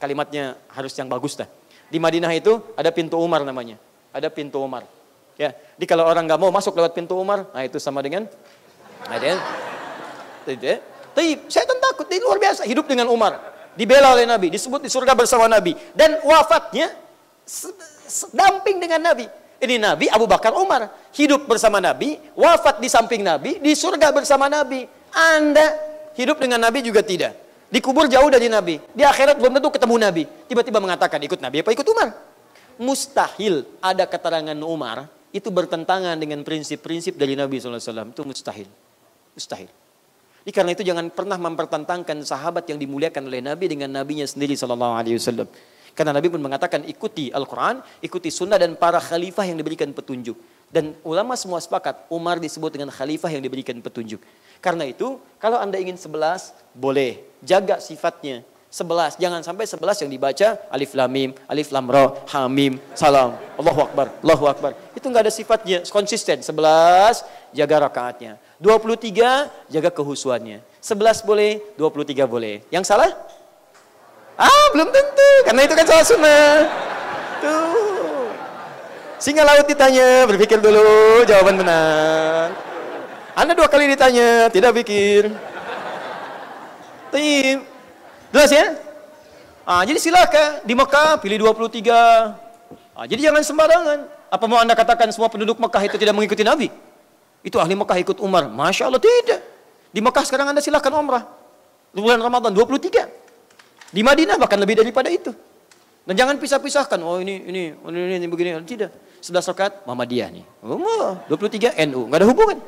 kalimatnya harus yang bagus dah. Di Madinah itu ada pintu Umar namanya. Ada pintu Umar. Ya, jadi kalau orang nggak mau masuk lewat pintu Umar, nah itu sama dengan ada. Tapi setan takut, dia luar biasa hidup dengan Umar. Dibela oleh Nabi, disebut di surga bersama Nabi dan wafatnya sedamping dengan Nabi. Ini Nabi Abu Bakar Umar hidup bersama Nabi, wafat di samping Nabi, di surga bersama Nabi. Anda hidup dengan Nabi juga tidak. Dikubur jauh dari Nabi. Di akhirat belum tentu ketemu Nabi. Tiba-tiba mengatakan ikut Nabi apa ikut Umar? Mustahil ada keterangan Umar itu bertentangan dengan prinsip-prinsip dari Nabi SAW. Itu mustahil. Mustahil. Jadi karena itu jangan pernah mempertentangkan sahabat yang dimuliakan oleh Nabi dengan Nabinya sendiri SAW. Karena Nabi pun mengatakan ikuti Al-Quran, ikuti sunnah dan para khalifah yang diberikan petunjuk. Dan ulama semua sepakat Umar disebut dengan khalifah yang diberikan petunjuk. Karena itu kalau Anda ingin 11 boleh. Jaga sifatnya. 11. Jangan sampai 11 yang dibaca alif lam mim, alif lam ra, ha mim, salam. Allahu akbar, Allahu akbar. Itu enggak ada sifatnya, konsisten. 11 jaga rakaatnya. 23 jaga kehusuannya. 11 boleh, 23 boleh. Yang salah? Belum tentu. Karena itu kan salah sunnah. Tuh. Singa laut ditanya, berpikir dulu jawaban benar. Anda 2 kali ditanya, tidak pikir. Jelas ya? Jadi silakan di Mekah pilih 23. Jadi jangan sembarangan. Apa mau Anda katakan semua penduduk Mekah itu tidak mengikuti Nabi? Itu ahli Mekah ikut Umar. Masya Allah tidak. Di Mekah sekarang Anda silakan umrah. Di bulan Ramadan 23. Di Madinah bahkan lebih daripada itu. Dan jangan pisah-pisahkan. Oh ini begini. Tidak. 11 rakaat Muhammadiyah nih. 23 NU. Nggak ada hubungan.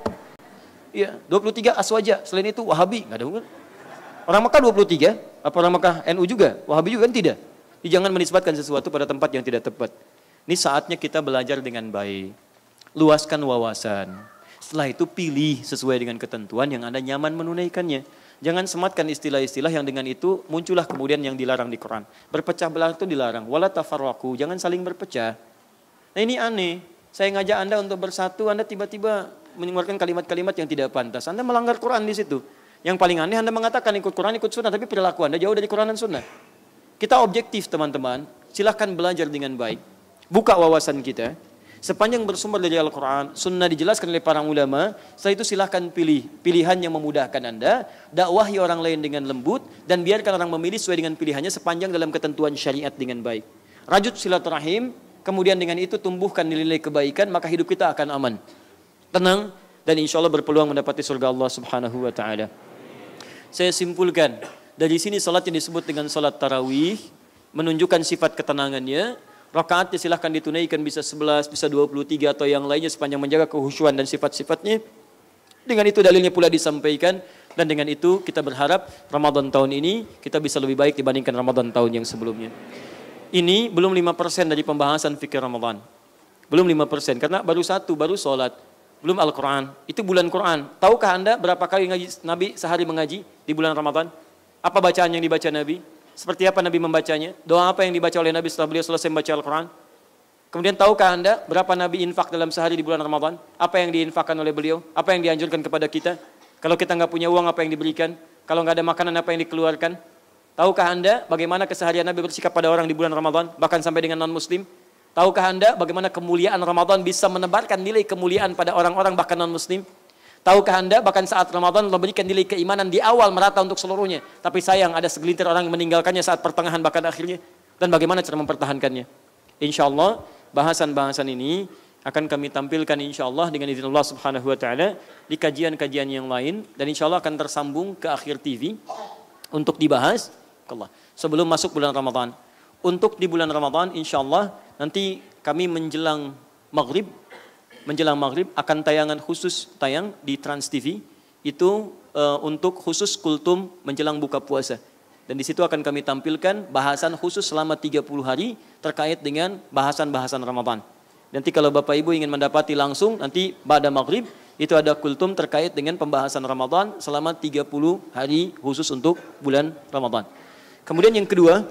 Iya, 23 Aswaja. Selain itu Wahabi. Nggak ada hubungan. Orang Mekah 23. Apa orang Mekah NU juga? Wahabi juga kan tidak. Jadi jangan menisbatkan sesuatu pada tempat yang tidak tepat. Ini saatnya kita belajar dengan baik. Luaskan wawasan. Setelah itu pilih sesuai dengan ketentuan yang Anda nyaman menunaikannya. Jangan sematkan istilah-istilah yang dengan itu muncullah kemudian yang dilarang di Quran. Berpecah belah itu dilarang. Wala tafarraqu, jangan saling berpecah. Nah ini aneh. Saya ngajak Anda untuk bersatu, Anda tiba-tiba mengeluarkan kalimat-kalimat yang tidak pantas. Anda melanggar Quran di situ. Yang paling aneh Anda mengatakan ikut Quran, ikut sunnah, tapi perilaku Anda jauh dari Quran dan sunnah. Kita objektif teman-teman. Silahkan belajar dengan baik. Buka wawasan kita. Sepanjang bersumber dari Al-Quran, sunnah dijelaskan oleh para ulama, setelah itu silahkan pilih pilihan yang memudahkan Anda, dakwahi orang lain dengan lembut, dan biarkan orang memilih sesuai dengan pilihannya sepanjang dalam ketentuan syariat dengan baik. rajut silaturahim, kemudian dengan itu tumbuhkan nilai kebaikan, maka hidup kita akan aman, tenang, dan insya Allah berpeluang mendapati surga Allah Subhanahu wa Ta'ala. Saya simpulkan, dari sini salat yang disebut dengan salat tarawih menunjukkan sifat ketenangannya. Rakaatnya silahkan ditunaikan bisa 11, bisa 23 atau yang lainnya sepanjang menjaga kehusyuan dan sifat-sifatnya. Dengan itu dalilnya pula disampaikan, dan dengan itu kita berharap Ramadan tahun ini kita bisa lebih baik dibandingkan Ramadan tahun yang sebelumnya. Ini belum 5% dari pembahasan fikih Ramadan. Belum 5% karena baru salat, belum Al-Quran. Itu bulan Quran. Tahukah Anda berapa kali Nabi sehari mengaji di bulan Ramadan? Apa bacaan yang dibaca Nabi? Seperti apa Nabi membacanya? Doa apa yang dibaca oleh Nabi setelah beliau selesai membaca Al-Quran? Kemudian tahukah Anda berapa Nabi infak dalam sehari di bulan Ramadan? Apa yang diinfakkan oleh beliau? Apa yang dianjurkan kepada kita? Kalau kita nggak punya uang, apa yang diberikan? Kalau nggak ada makanan, apa yang dikeluarkan? Tahukah Anda bagaimana keseharian Nabi bersikap pada orang di bulan Ramadan? Bahkan sampai dengan non-muslim. Tahukah Anda bagaimana kemuliaan Ramadan bisa menebarkan nilai kemuliaan pada orang-orang bahkan non-muslim? Tahukah Anda bahkan saat Ramadan Allah berikan nilai keimanan di awal merata untuk seluruhnya. Tapi sayang ada segelintir orang yang meninggalkannya saat pertengahan bahkan akhirnya. Dan bagaimana cara mempertahankannya? Insya Allah bahasan-bahasan ini akan kami tampilkan insya Allah dengan izin Allah Subhanahu wa Ta'ala di kajian-kajian yang lain. Dan insya Allah akan tersambung ke akhir TV untuk dibahas sebelum masuk bulan Ramadan. Untuk di bulan Ramadan insya Allah nanti kami menjelang maghrib akan tayangan khusus tayang di Trans TV itu untuk khusus kultum menjelang buka puasa. Dan di situ akan kami tampilkan bahasan khusus selama 30 hari terkait dengan bahasan-bahasan Ramadan. Nanti kalau Bapak Ibu ingin mendapati langsung nanti pada maghrib itu ada kultum terkait dengan pembahasan Ramadan selama 30 hari khusus untuk bulan Ramadan. Kemudian yang kedua,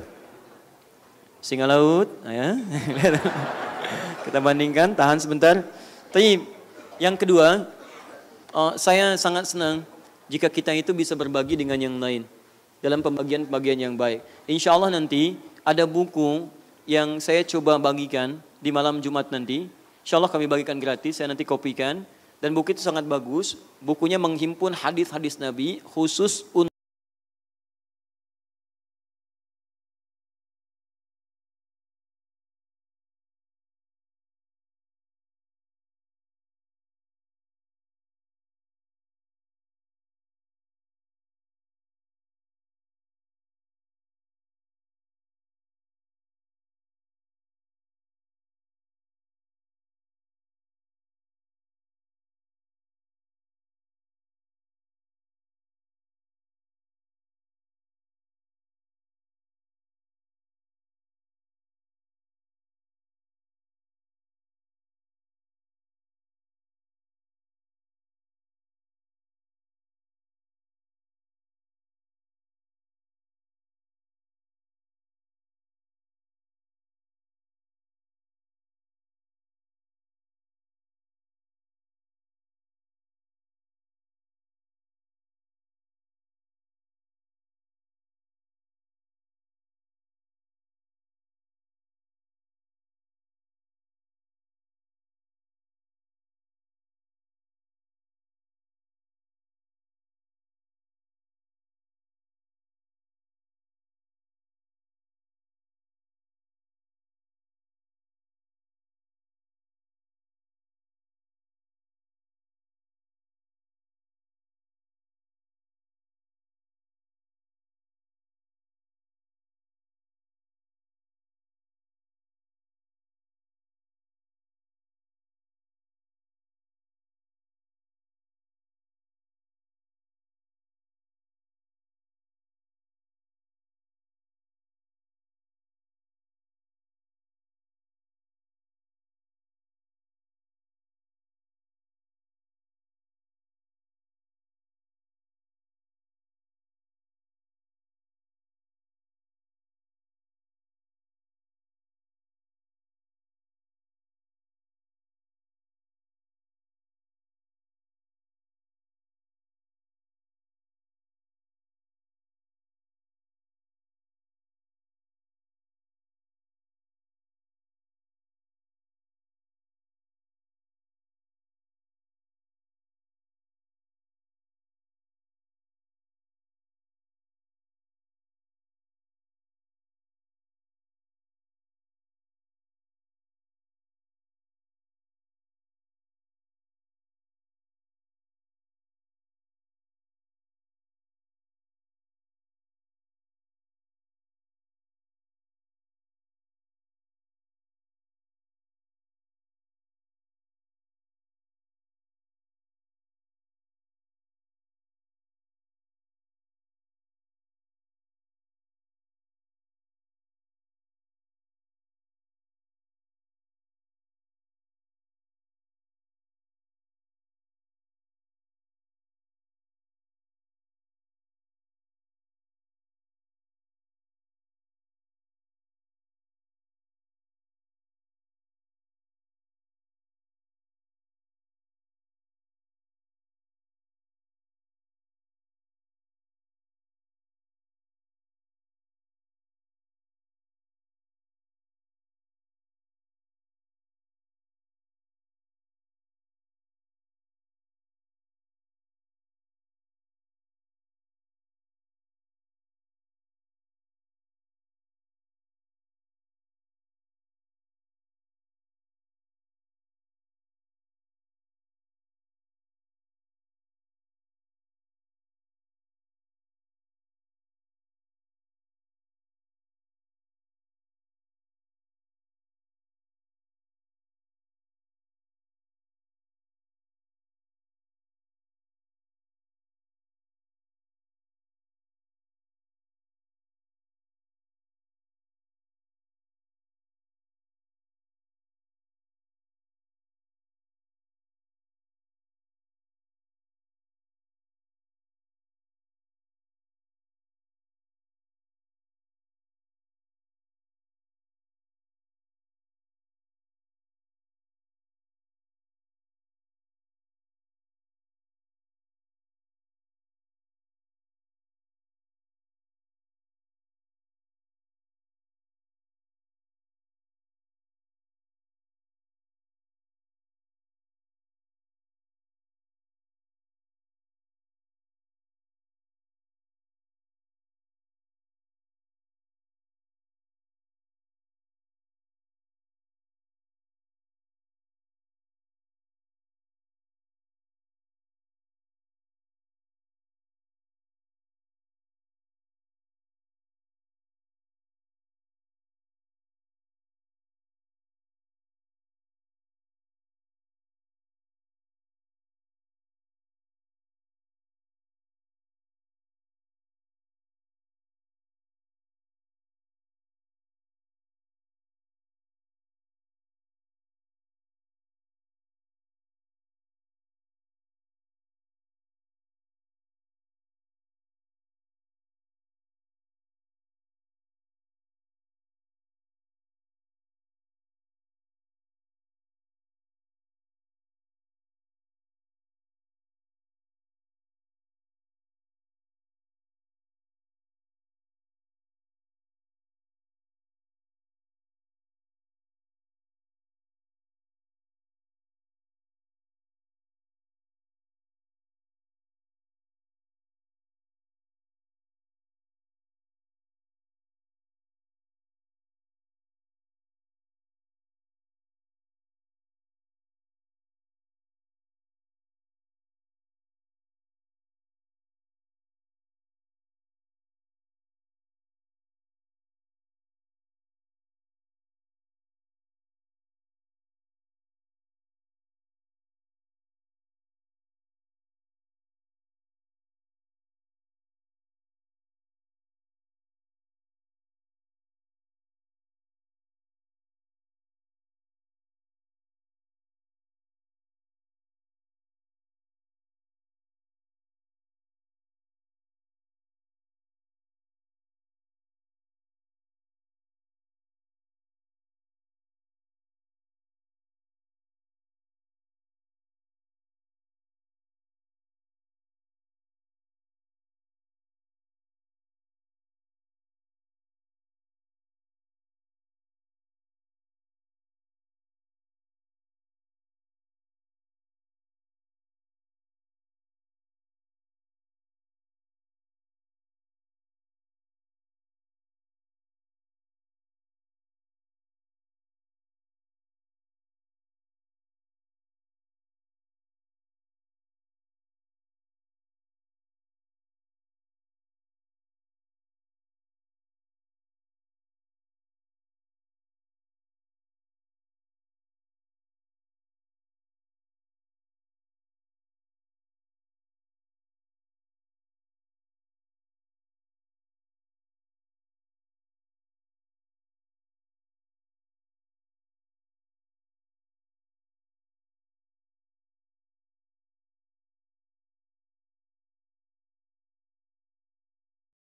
singa laut, ya. Kita bandingkan, tahan sebentar. Tapi yang kedua, saya sangat senang jika kita itu bisa berbagi dengan yang lain dalam pembagian-pembagian yang baik. Insya Allah nanti ada buku yang saya coba bagikan di malam Jumat nanti. Insya Allah kami bagikan gratis, saya nanti kopikan. Dan buku itu sangat bagus. Bukunya menghimpun hadis-hadis Nabi khusus untuk